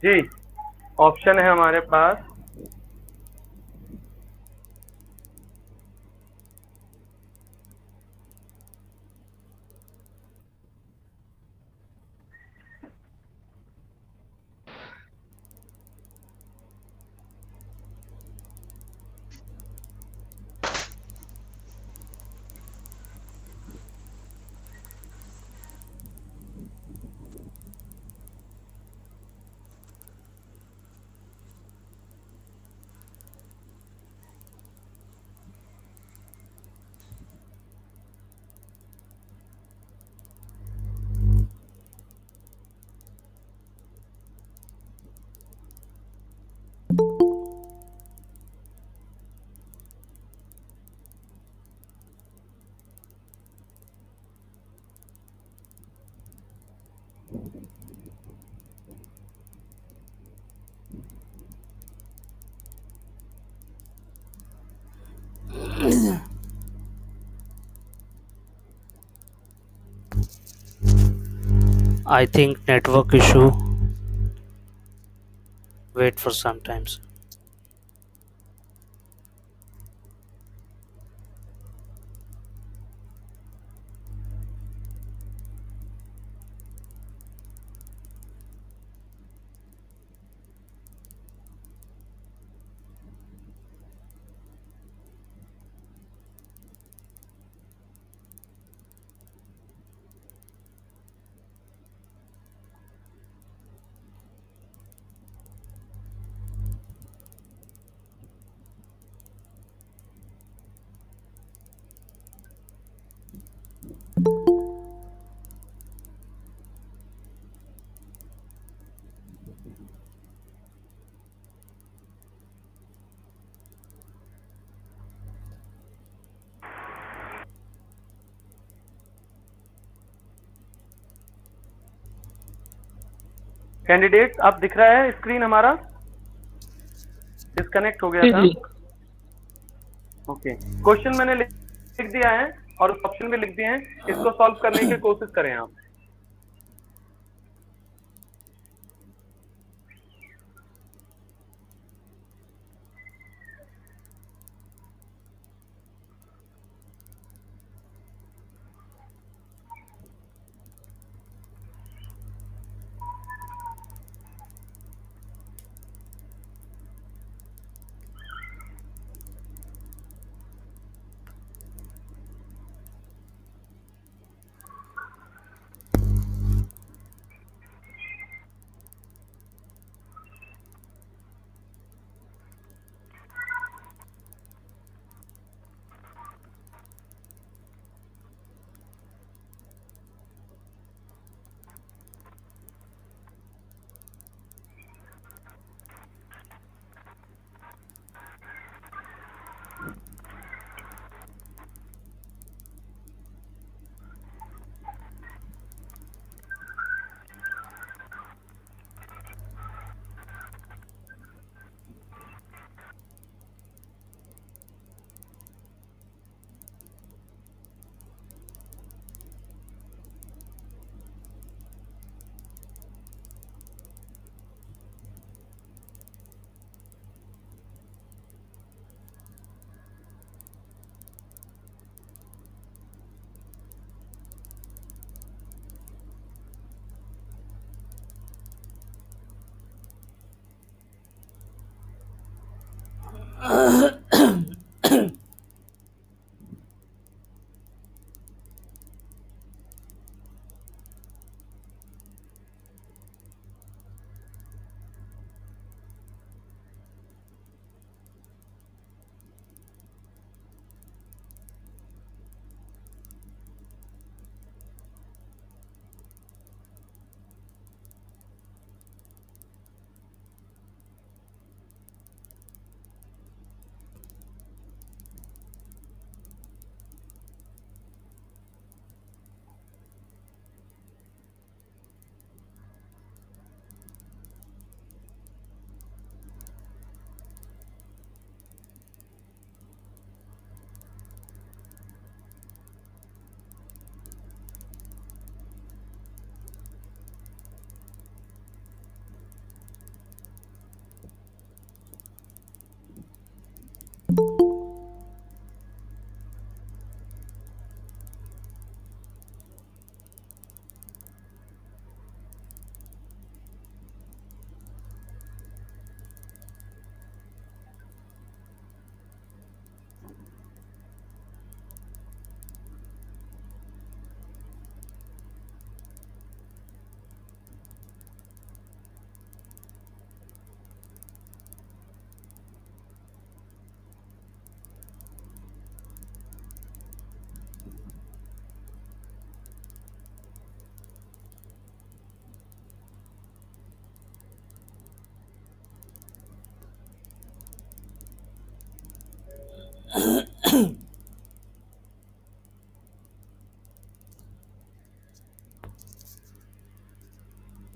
जी ऑप्शन है हमारे पास I think network issue. Wait for some times. Candidate आप दिख रहा है स्क्रीन हमारा? डिस्कनेक्ट हो गया जी था। जी। ओके, क्वेश्चन मैंने लिख दिया है और ऑप्शन भी लिख दिए हैं, इसको सॉल्व करने की कोशिश करें आप।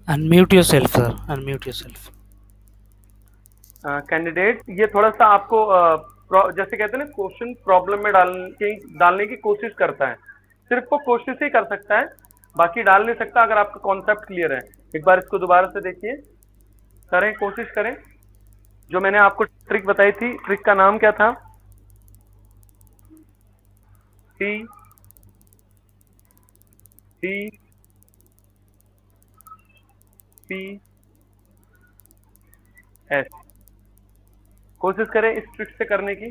Unmute yourself, sir. Unmute yourself. Candidate ये थोड़ा सा आपको जैसे कहते हैं ना, क्वेश्चन प्रॉब्लम में डालने की कोशिश करता है। सिर्फ वो कोशिश ही कर सकता है, बाकी डाल नहीं सकता। अगर आपका कॉन्सेप्ट क्लियर है, एक बार इसको दोबारा से देखिए, करें, कोशिश करें। जो मैंने आपको ट्रिक बताई थी, ट्रिक का नाम क्या था? T T P S. कोशिश करें इस ट्रिक से करने की।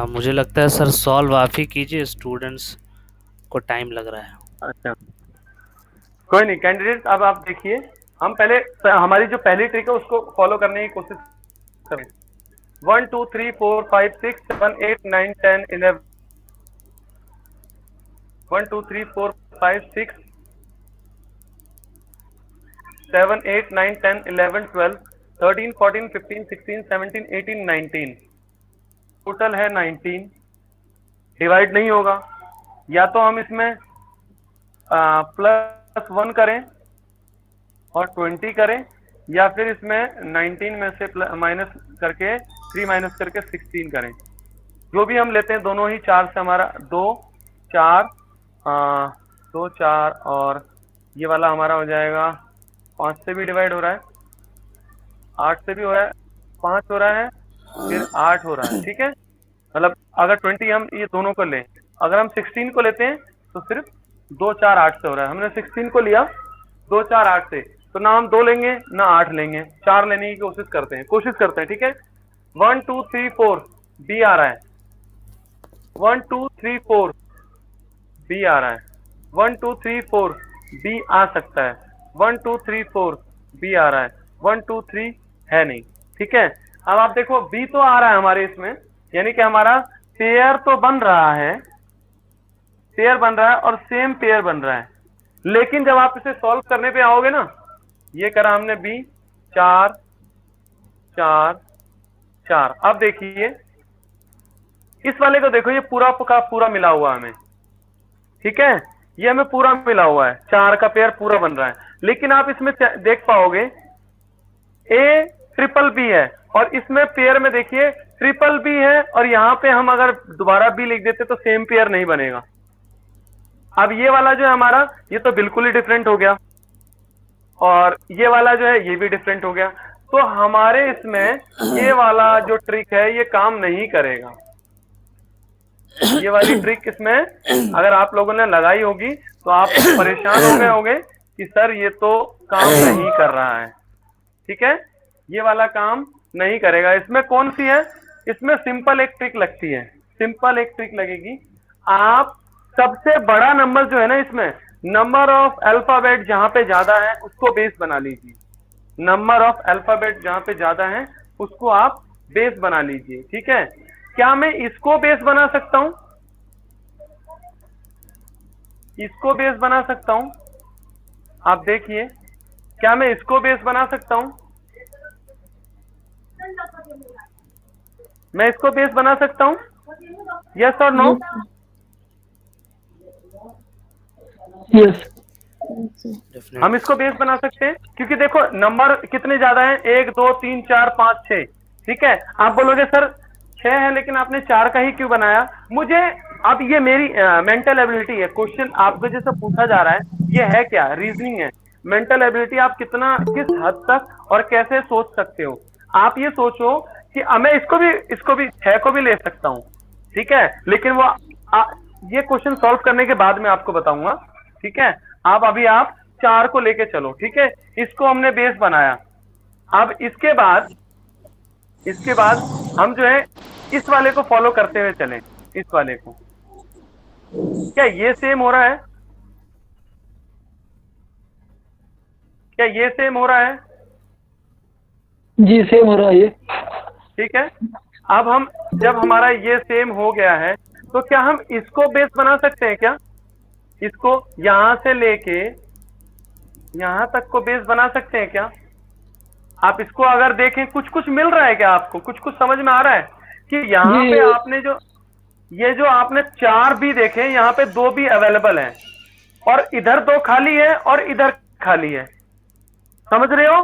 मुझे लगता है सर सॉल्व आप ही कीजिए, स्टूडेंट्स को टाइम लग रहा है। अच्छा, कोई नहीं कैंडिडेट, अब आप देखिए, हम पहले हमारी जो पहली ट्रिक है उसको फॉलो करने की कोशिश करें। 1 2 3 4 5 6 7 8 9 10 11। 1 2 3 4 5 6 7 8 9 10 11 12 13 14 15 16 17 18 19, टोटल है 19। डिवाइड नहीं होगा, या तो हम इसमें +1 करें और 20 करें, या फिर इसमें 19 में से माइनस करके 3 माइनस करके 16 करें। जो भी हम लेते हैं दोनों ही 4 से, हमारा 2 4 2 4 और ये वाला हमारा हो जाएगा 5 से भी डिवाइड हो रहा है, 8 से भी हो रहा है, 5 हो रहा है, फिर 8 हो रहा है। ठीक है, मतलब अगर 20 हम ये दोनों को लें, अगर हम 16 को लेते हैं तो सिर्फ 2 4 8 से हो रहा है। हमने 16 को लिया 2 4 8 से, तो ना हम 2 लेंगे ना 8 लेंगे, 4 लेने की कोशिश करते हैं। ठीक है, 1 2 3 4 बी आ रहा है, 1 2 3 4 बी आ रहा है, 1 2 3 4 बी आ सकता है, 1 2 3 4 बी आ रहा है, 1 2 3 है नहीं। ठीक है, अब आप देखो बी तो आ रहा है हमारे इसमें, यानी कि हमारा पेयर तो बन रहा है, पेयर बन रहा है और सेम पेयर बन रहा है। लेकिन जब आप इसे सॉल्व करने पे आओगे ना, ये करा हमने बी 4 4 4, अब देखिए इस वाले को देखो, ये पूरा का पूरा मिला हुआ हमें। ठीक है, ये हमें पूरा मिला हुआ है, 4 का पेयर पूरा बन रहा है। लेकिन आप इसमें देख पाओगे ए ट्रिपल बी है और इसमें पेयर में देखिए ट्रिपल बी है, और यहां पे हम अगर दोबारा बी लिख देते तो सेम पेयर नहीं बनेगा। अब ये वाला जो है हमारा, ये तो बिल्कुल ही डिफरेंट हो गया, और ये वाला जो है ये भी डिफरेंट हो गया। तो हमारे इसमें ये वाला जो ट्रिक है ये काम नहीं करेगा। ये वाली ट्रिक इसमें अगर आप लोगों ने लगाई होगी तो आप परेशान हो गए होंगे कि सर ये तो काम नहीं कर रहा है। ठीक है, ये वाला काम नहीं करेगा। इसमें कौन सी है, इसमें सिंपल एक ट्रिक लगती है, सिंपल एक ट्रिक लगेगी। आप सबसे बड़ा नंबर जो है ना, इसमें नंबर ऑफ अल्फाबेट जहां पे ज्यादा है उसको बेस बना लीजिए। नंबर ऑफ अल्फाबेट जहां पे ज्यादा है उसको आप बेस बना लीजिए। ठीक है, क्या मैं इसको बेस बना सकता हूं, इसको बेस बना सकता हूं? आप देखिए, क्या मैं इसको बेस बना सकता हूं? मैं इसको बेस बना सकता हूं? यस और नो? यस। हम इसको बेस बना सकते हैं, क्योंकि देखो नंबर कितने ज्यादा हैं, 1 2 3 4 5 6। ठीक है, आप बोलोगे सर 6 है लेकिन आपने 4 का ही क्यों बनाया? मुझे अब ये मेरी मेंटल एबिलिटी है। क्वेश्चन आपको जैसे पूछा जा रहा है, ये है क्या, रीजनिंग है। मेंटल एबिलिटी आप कितना, किस हद तक और कैसे सोच सकते हो। आप ये सोचो कि मैं इसको भी 6 को भी ले सकता हूँ। ठीक है, लेकिन वो ये क्वेश्चन सॉल्व करने के बाद मैं आपको बताऊंगा। ठीक है, आप 4 को लेके चलो। ठीक है, इसको हमने बेस बनाया। अब इसके बाद हम जो है इस वाले को फॉलो करते हुए चलें। इस वाले को, क्या ये सेम हो रहा है? क्या ये सेम हो रहा है? जी सेम हो रहा है ये। ठीक है, अब हम जब हमारा ये सेम हो गया है तो क्या हम इसको बेस बना सकते हैं क्या? इसको यहां से लेके यहां तक को बेस बना सकते हैं क्या? आप इसको अगर देखें, कुछ मिल रहा है क्या आपको? कुछ समझ में आ रहा है कि यहाँ पे आपने जो आपने 4 भी देखे, यहाँ पे 2 भी अवेलेबल है और इधर 2 खाली है और इधर खाली है। समझ रहे हो?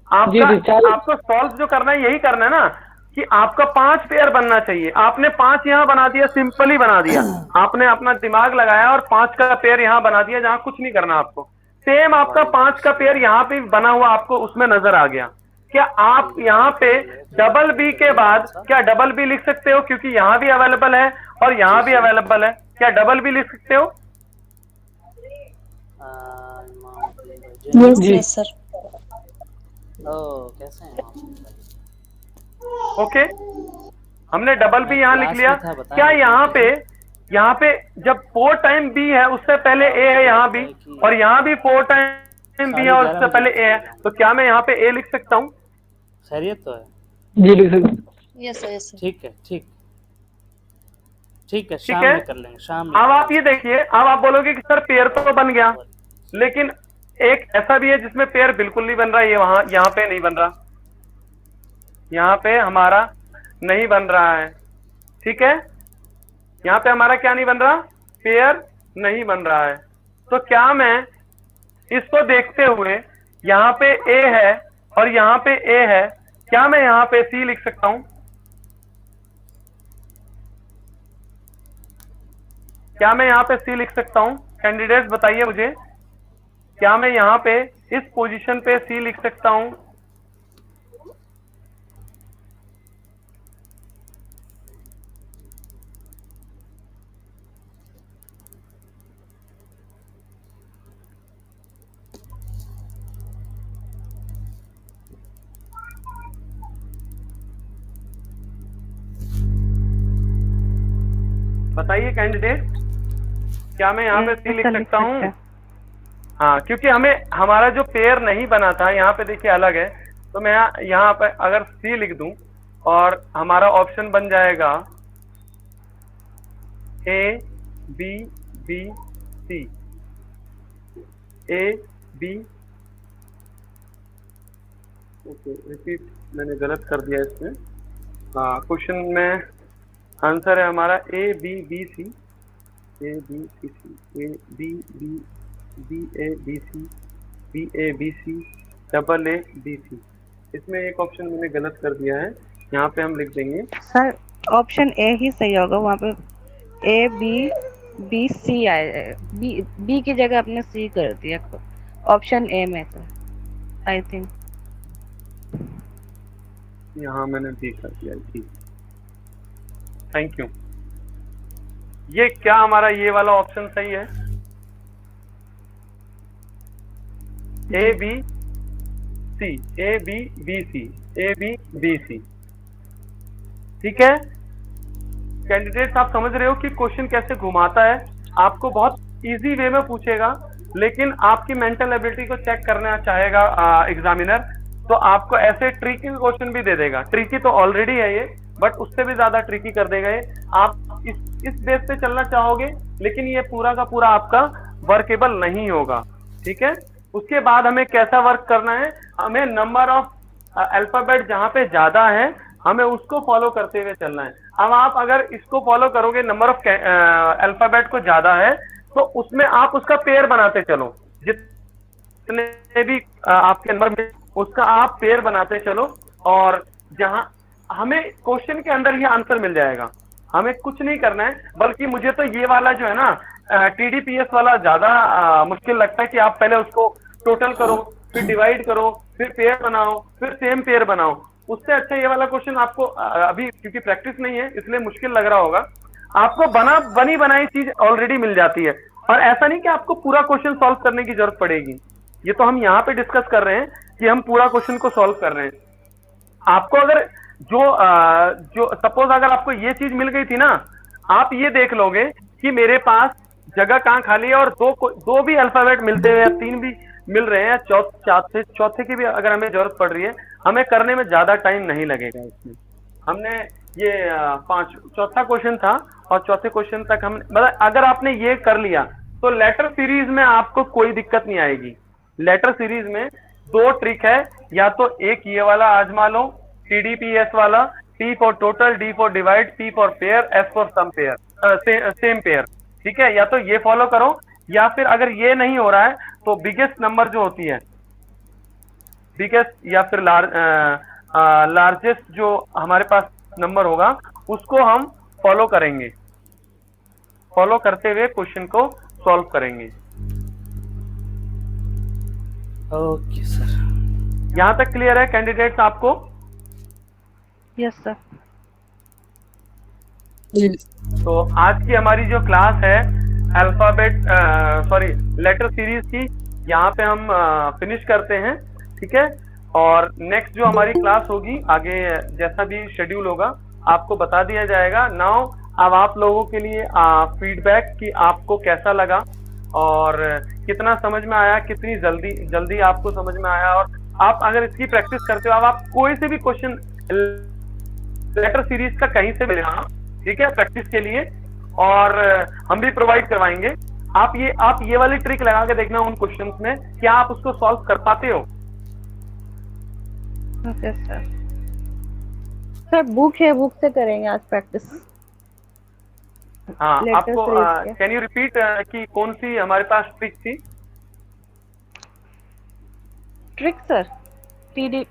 आपको सॉल्व जो करना है यही करना है ना, कि आपका 5 पेयर बनना चाहिए। आपने 5 यहां बना दिया, सिंपली बना दिया। आपने अपना दिमाग लगाया और 5 का पेयर यहां बना दिया, जहां कुछ नहीं करना आपको। सेम आपका 5 का पेयर यहां पे बना हुआ आपको उसमें नजर आ गया। क्या आप यहां पे डबल बी के बाद क्या डबल बी लिख सकते हो? क्योंकि यहां भी अवेलेबल है और यहां भी अवेलेबल है। क्या डबल बी लिख सकते हो? Yes sir. कैसे हैं आप? ओके, हमने डबल बी यहां लिख लिया। क्या यहाँ पे जब 4 टाइम बी है उससे पहले ए है यहाँ भी, और यहाँ भी 4 टाइम बी है और उससे पहले ए है, तो क्या मैं यहाँ पे ए लिख सकता हूँ? खैरियत तो है? जी लिख सकते। Yes sir. ठीक है, ठीक है, शाम में कर लेंगे, शाम में। अब आप ये देखिए, अब आप बोलोगे कि सर पेयर तो बन गया, लेकिन एक ऐसा भी है जिसमें पेयर बिल्कुल नहीं बन रहा, ये वहां यहाँ पे नहीं बन रहा, यहाँ पे हमारा नहीं बन रहा है, ठीक है, यहाँ पे हमारा क्या नहीं बन रहा, पेयर नहीं बन रहा है। तो क्या मैं इसको देखते हुए यहाँ पे ए है और यहाँ पे ए है, क्या मैं यहाँ पे सी लिख सकता हूं? क्या मैं यहाँ पे सी लिख सकता हूं? कैंडिडेट्स बताइए मुझे, क्या मैं यहाँ पे इस पोजीशन पे सी लिख सकता हूं? बताइए कैंडिडेट, क्या मैं यहाँ पे सी लिख सकता हूँ? हाँ, क्योंकि हमें हमारा जो पेयर नहीं बना था, यहाँ पे देखिए अलग है, तो मैं यहाँ पे अगर सी लिख दूं और हमारा ऑप्शन बन जाएगा A B B C, A B, okay repeat, मैंने गलत कर दिया इसमें। हाँ, क्वेश्चन में आंसर है हमारा A B B C, A B B C, A B B B A B C, B A B C, double A B C. इसमें एक ऑप्शन मैंने गलत कर दिया है, यहाँ पे हम लिख देंगे सर ऑप्शन ए ही सही होगा, वहाँ पे ए बी बी सी आए, बी की जगह आपने सी कर दिया ऑप्शन ए में, सर आई थिंक यहाँ मैंने बी कर दिया जी, थैंक यू। ये क्या हमारा ये वाला ऑप्शन सही है? A B C, A B B C, A B B C, ठीक है कैंडिडेट्स, आप समझ रहे हो कि क्वेश्चन कैसे घुमाता है, आपको बहुत इजी वे में पूछेगा, लेकिन आपकी मेंटल एबिलिटी को चेक करना चाहेगा एग्जामिनर, तो आपको ऐसे ट्रिकी क्वेश्चन भी दे देगा। ट्रिकी तो ऑलरेडी है ये, बट उससे भी ज्यादा ट्रिकी कर देगा ये। आप इस बेस पे चलना चाहोगे, लेकिन ये पूरा का पूरा आपका वर्केबल नहीं होगा, ठीक है। उसके बाद हमें कैसा वर्क करना है, हमें नंबर ऑफ अल्फाबेट जहां पे ज्यादा है हमें उसको फॉलो करते हुए चलना है। अब आप अगर इसको फॉलो करोगे, नंबर ऑफ अल्फाबेट को ज्यादा है, तो उसमें आप उसका पेयर बनाते चलो, जितने भी आपके नंबर में उसका आप पेयर बनाते चलो, और जहां हमें क्वेश्चन के अंदर ही आंसर मिल जाएगा, हमें कुछ नहीं करना है। बल्कि मुझे तो ये वाला जो है ना टीडीपीएस वाला ज्यादा मुश्किल लगता है, कि आप पहले उसको टोटल करो, फिर डिवाइड करो, फिर पेयर बनाओ, फिर सेम पेयर बनाओ। उससे अच्छा ये वाला क्वेश्चन आपको अभी क्योंकि प्रैक्टिस नहीं है इसलिए मुश्किल लग रहा होगा, आपको बनी बनाई चीज ऑलरेडी मिल जाती है। और ऐसा नहीं कि आपको पूरा क्वेश्चन सॉल्व करने की जरूरत पड़ेगी, ये तो हम यहाँ पे डिस्कस कर रहे हैं कि हम पूरा क्वेश्चन को सॉल्व कर रहे हैं। आपको अगर जो सपोज अगर आपको ये चीज मिल गई थी ना, आप ये देख लोगे कि मेरे पास जगह कहाँ खाली है, और दो भी अल्फाबेट मिलते हुए, तीन भी मिल रहे हैं, चौथे की भी अगर हमें जरूरत पड़ रही है, हमें करने में ज्यादा टाइम नहीं लगेगा। इसमें हमने ये चौथा क्वेश्चन था, और चौथे क्वेश्चन तक हम मतलब अगर आपने ये कर लिया तो लेटर सीरीज में आपको कोई दिक्कत नहीं आएगी। लेटर सीरीज में दो ट्रिक है, या तो एक ये वाला आजमा लो, TDPS वाला, T for total, D for divide, P for pair, S for sum pair, same pair, ठीक है। या तो ये फॉलो करो, या फिर अगर ये नहीं हो रहा है तो बिगेस्ट नंबर जो होती है, बिगेस्ट या फिर लार्जेस्ट जो हमारे पास नंबर होगा उसको हम फॉलो करेंगे, फॉलो करते हुए क्वेश्चन को सॉल्व करेंगे। ओके सर, यहां तक क्लियर है कैंडिडेट्स आपको? Yes sir. तो आज की हमारी जो क्लास है लेटर सीरीज की, यहाँ पे हम फिनिश करते हैं, ठीक है। और नेक्स्ट जो हमारी क्लास होगी आगे जैसा भी शेड्यूल होगा आपको बता दिया जाएगा। नाउ अब आप लोगों के लिए फीडबैक कि आपको कैसा लगा और कितना समझ में आया, कितनी जल्दी आपको समझ में आया। और आप अगर इसकी प्रैक्टिस करते हो, अब आप कोई से भी क्वेश्चन लेटर सीरीज का कहीं से मिलेगा, ठीक है, प्रैक्टिस के लिए, और हम भी प्रोवाइड करवाएंगे। आप ये वाली ट्रिक लगा के देखना उन क्वेश्चंस में, क्या आप उसको सॉल्व कर पाते हो? Okay sir. सर बुक है, बुक से करेंगे आज प्रैक्टिस। हाँ, Letter आपको series के। कैन यू रिपीट कि कौन सी हमारे पास ट्रिक थी? Trick sir, TD.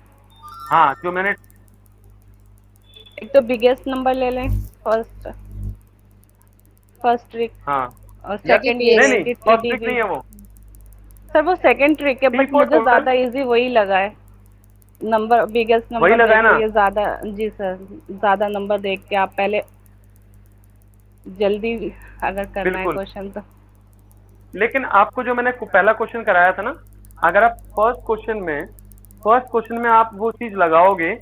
हाँ, जो मैंने एक तो बिगेस्ट नंबर ले लें, फर्स्ट ट्रिक, हाँ और या सेकंड ये नहीं है नहीं, कि फर्स्ट ट्रिक नहीं टीडीपी। है वो। सर वो सेकंड ट्रिक है, बट T4 मुझे total ज्यादा इजी वही लगा है। नंबर, बिगेस्ट वही नंबर लगा है देख ना? के ये ज्यादा, जी सर, ज्यादा नंबर देख के आप पहले जल्दी अगर करना है बिल्कुल। क्वेश्चन तो। लेकिन आपको जो मैंने पहला क्वेश्चन कराया था ना, अगर आप फर्स्ट क्वेश्चन में आप वो चीज लगाओगे,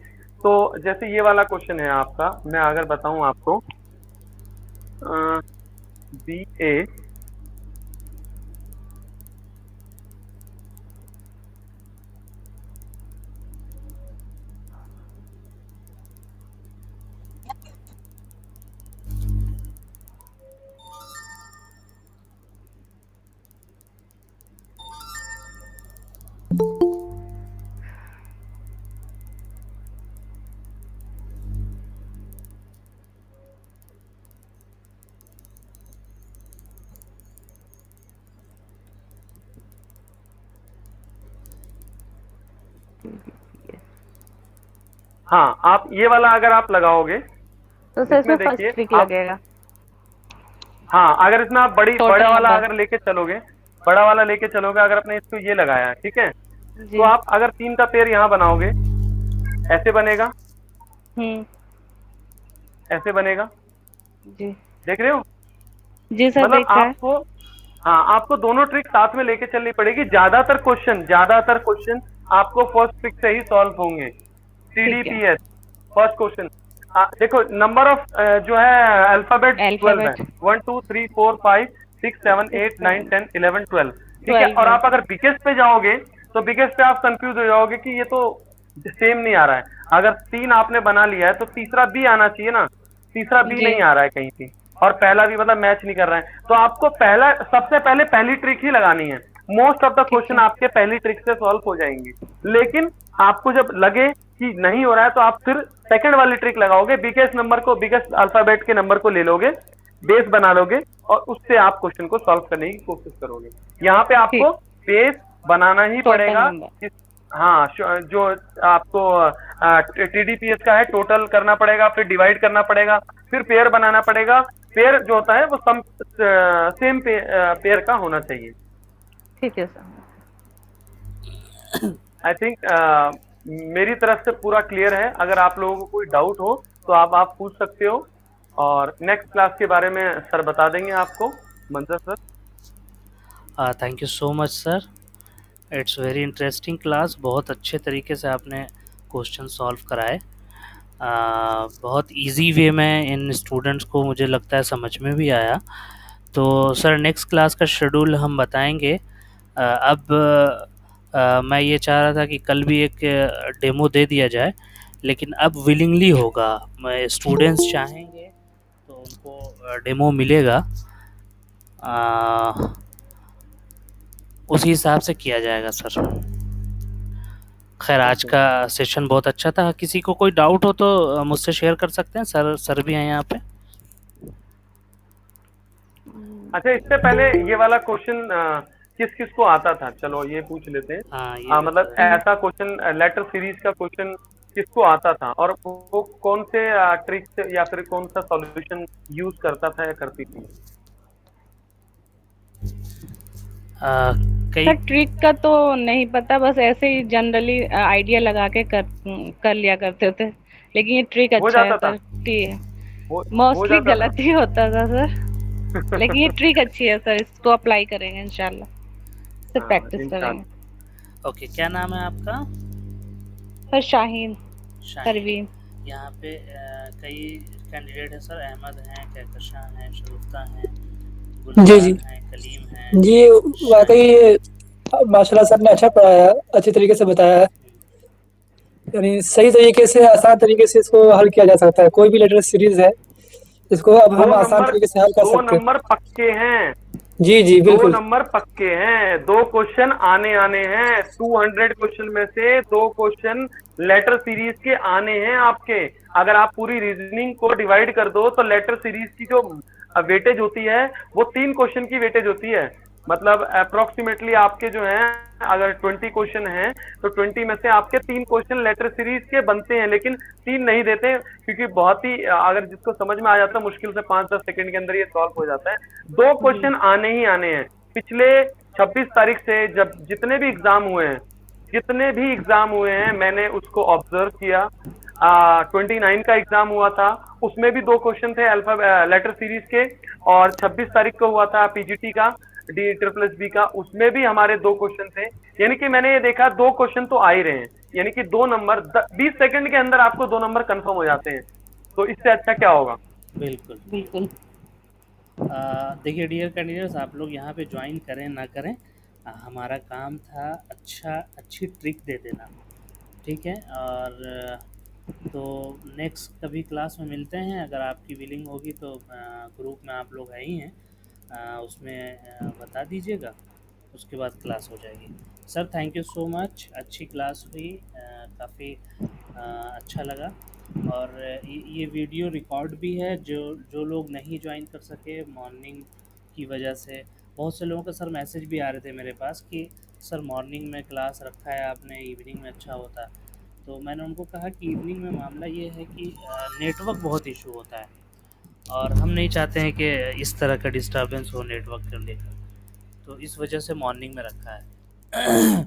तो जैसे ये वाला क्वेश्चन है आपका, मैं अगर बताऊं आपको, बी ए हाँ, आप ये वाला अगर आप लगाओगे तो सर इसमें इसमें फर्स्ट देखिए ट्रिक आप, लगेगा। हाँ अगर इसमें आप Total बड़ा वाला number। अगर लेके चलोगे, बड़ा वाला लेके चलोगे, अगर आपने इसको ये लगाया, ठीक है, जी। तो आप अगर 3 का पेयर यहाँ बनाओगे, ऐसे बनेगा, ऐसे बनेगा, जी देख रहे हो? जी सर, मतलब देख रहा है। आपको, हाँ आपको दोनों ट्रिक साथ में लेके चलनी पड़ेगी। ज्यादातर क्वेश्चन आपको फर्स्ट ट्रिक से ही सॉल्व होंगे। TDPS फर्स्ट क्वेश्चन, देखो नंबर ऑफ जो है अल्फाबेट 12 है, 1 2 3 4 5 6 7 8 9 10 11 12, ठीक है। 12 और है। आप अगर बिगेस्ट पे जाओगे तो बिगेस्ट पे आप कंफ्यूज हो जाओगे कि ये तो सेम नहीं आ रहा है। अगर 3 आपने बना लिया है तो तीसरा भी आना चाहिए ना, तीसरा भी जी। नहीं आ रहा है कहीं पे, और पहला भी मतलब मैच नहीं कर रहा है। तो आपको सबसे पहले पहली ट्रिक ही लगानी है। मोस्ट ऑफ द क्वेश्चन आपके पहली ट्रिक से सॉल्व हो जाएंगे। लेकिन आपको जब लगे कि नहीं हो रहा है तो आप फिर सेकंड वाली ट्रिक लगाओगे, बिगेस्ट अल्फाबेट के नंबर को ले लोगे, बेस बना लोगे, और उससे आप क्वेश्चन को सॉल्व करने की कोशिश करोगे। यहाँ पे आपको बेस बनाना ही पड़ेगा। हाँ, जो आपको TDPS का है, टोटल करना पड़ेगा, फिर डिवाइड करना पड़ेगा, फिर पेयर बनाना पड़ेगा। पेयर जो होता है वो सेम पेयर का होना चाहिए। ठीक है सर। आई थिंक मेरी तरफ से पूरा क्लियर है। अगर आप लोगों को कोई डाउट हो तो आप पूछ सकते हो, और नेक्स्ट क्लास के बारे में सर बता देंगे आपको, मंजर sir. Thank you so much sir, it's very interesting class. बहुत अच्छे तरीके से आपने क्वेश्चन सॉल्व कराए, बहुत इजी वे में इन स्टूडेंट्स को मुझे लगता है समझ में भी आया। तो सर नेक्स्ट क्लास का शेड्यूल हम बताएंगे। अब मैं ये चाह रहा था कि कल भी एक डेमो दे दिया जाए, लेकिन अब विलिंगली होगा, स्टूडेंट्स चाहेंगे तो उनको डेमो मिलेगा, उसी हिसाब से किया जाएगा सर। खैर आज का सेशन बहुत अच्छा था। किसी को कोई डाउट हो तो मुझसे शेयर कर सकते हैं, सर भी हैं यहाँ पे। अच्छा, इससे पहले ये वाला क्वेश्चन किस किस को आता था, चलो ये पूछ लेते हैं। मतलब ऐसा क्वेश्चन, लेटर सीरीज का क्वेश्चन किसको आता था, और वो कौन से ट्रिक्स या फिर कौन सा सॉल्यूशन यूज करता था या करती थी? सर ट्रिक का तो नहीं पता, बस ऐसे ही जनरली आइडिया लगा के कर लिया करते थे। लेकिन ये ट्रिक अच्छा है सर, मोस्टली गलत ही होता था सर। लेकिन ये ट्रिक अच्छी है सर, इसको अप्लाई करेंगे इंशाल्लाह, से प्रैक्टिस करेंगे। ओके, क्या नाम है आपका? सर शाहीन परवीन। यहाँ पे कई कैंडिडेट है सर, अहमद हैं, कहकशां हैं, शरुफ्ता हैं, जी जी हैं, कलीम हैं। जी, वाकई माशाल्लाह सर ने अच्छा पढ़ाया, अच्छे तरीके से बताया है। यानी सही तरीके से, आसान तरीके से इसको हल किया जा सकता है। कोई भी लेटर सीरीज है, इसको अब हम आसान तरीके से हल कर सकते हैं। 2 नंबर पक्के हैं, जी जी दो बिल्कुल। नंबर पक्के हैं, 2 क्वेश्चन आने आने हैं, 200 क्वेश्चन में से 2 क्वेश्चन लेटर सीरीज के आने हैं आपके। अगर आप पूरी रीजनिंग को डिवाइड कर दो तो लेटर सीरीज की जो वेटेज होती है वो 3 क्वेश्चन की वेटेज होती है। मतलब अप्रोक्सीमेटली आपके जो है, अगर 20 क्वेश्चन हैं तो 20 में से आपके 3 क्वेश्चन लेटर सीरीज के बनते हैं, लेकिन 3 नहीं देते, क्योंकि बहुत ही अगर जिसको समझ में आ जाता है मुश्किल से 5-10 सेकंड के अंदर ये सॉल्व हो जाता है। 2 क्वेश्चन आने ही आने हैं। पिछले 26 तारीख से जब जितने भी एग्जाम हुए हैं मैंने उसको ऑब्जर्व किया। 29 का एग्जाम हुआ था, उसमें भी 2 क्वेश्चन थे अल्फा लेटर सीरीज के, और 26 तारीख को हुआ था पीजीटी का डी ट्रिपल एस बी का, उसमें भी हमारे 2 क्वेश्चन थे। यानी कि मैंने ये देखा 2 क्वेश्चन तो आ ही रहे हैं, यानी कि 2 नंबर 20 सेकंड के अंदर आपको 2 नंबर कंफर्म हो जाते हैं। तो इससे अच्छा क्या होगा। बिल्कुल बिल्कुल। देखिए डियर कैंडिडेट्स, आप लोग यहाँ पे ज्वाइन करें ना करें, हमारा काम था अच्छी ट्रिक दे देना, ठीक है। और तो नेक्स्ट कभी क्लास में मिलते हैं, अगर आपकी विलिंग होगी तो ग्रुप में आप लोग है ही हैं, उसमें बता दीजिएगा, उसके बाद क्लास हो जाएगी। Sir thank you so much, अच्छी क्लास हुई, काफ़ी अच्छा लगा। और ये वीडियो रिकॉर्ड भी है, जो जो लोग नहीं ज्वाइन कर सके मॉर्निंग की वजह से, बहुत से लोगों का सर मैसेज भी आ रहे थे मेरे पास कि सर मॉर्निंग में क्लास रखा है आपने, इवनिंग में अच्छा होता। तो मैंने उनको कहा कि इवनिंग में मामला ये है कि नेटवर्क बहुत इशू होता है, और हम नहीं चाहते हैं कि इस तरह का डिस्टर्बेंस हो नेटवर्क को लेकर, तो इस वजह से मॉर्निंग में रखा है।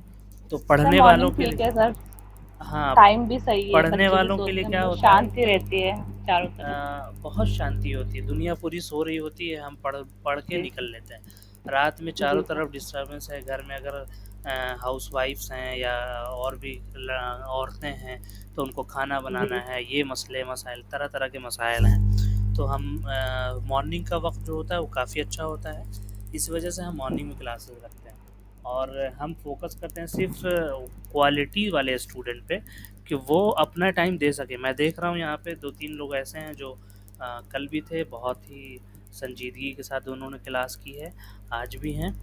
तो सर पढ़ने वालों मॉर्निंग के ठीक लिए, है सर, हाँ, टाइम भी सही है, पढ़ने बच्चे भी वालों के लिए सोते हैं, क्या मतलब होता है, शांति रहती है चारों तरफ। बहुत शांति होती है, दुनिया पूरी सो रही होती है, हम पढ़ पढ़ के जी निकल लेते हैं। रात में जी चारों सर। तरफ डिस्टर्बेंस है, घर में अगर हाउस वाइफ्स हैं या और भी औरतें हैं तो उनको खाना बनाना जी है, ये मसले मसाइल तरह तरह के मसाइल हैं। तो हम मॉर्निंग का वक्त जो होता है वो काफ़ी अच्छा होता है, इस वजह से हम मॉर्निंग में क्लासेस रखते हैं, और हम फोकस करते हैं सिर्फ क्वालिटी वाले स्टूडेंट पे, कि वो अपना टाइम दे सके। मैं देख रहा हूँ यहाँ पे 2-3 लोग ऐसे हैं जो कल भी थे, बहुत ही संजीदगी के साथ उन्होंने क्लास की है, आज भी हैं,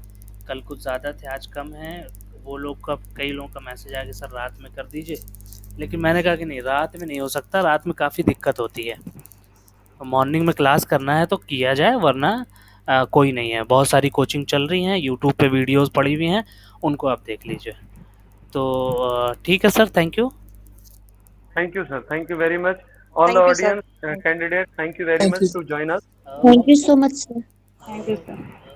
कल कुछ ज़्यादा थे आज कम हैं। वो लोग का, कई लोगों का मैसेज आया कि सर रात में कर दीजिए, लेकिन मैंने कहा कि नहीं, रात में नहीं हो सकता, रात में काफ़ी दिक्कत होती है, मॉर्निंग में क्लास करना है तो किया जाए, वरना कोई नहीं है, बहुत सारी कोचिंग चल रही हैं, यूट्यूब पे वीडियोस पड़ी हुई हैं, उनको आप देख लीजिए। तो ठीक है sir, thank you. Thank you, sir. Thank you very much. All the Thank you, sir. audience, candidates, thank you very thank much you. to join us. Thank you so much, sir. Thank you sir.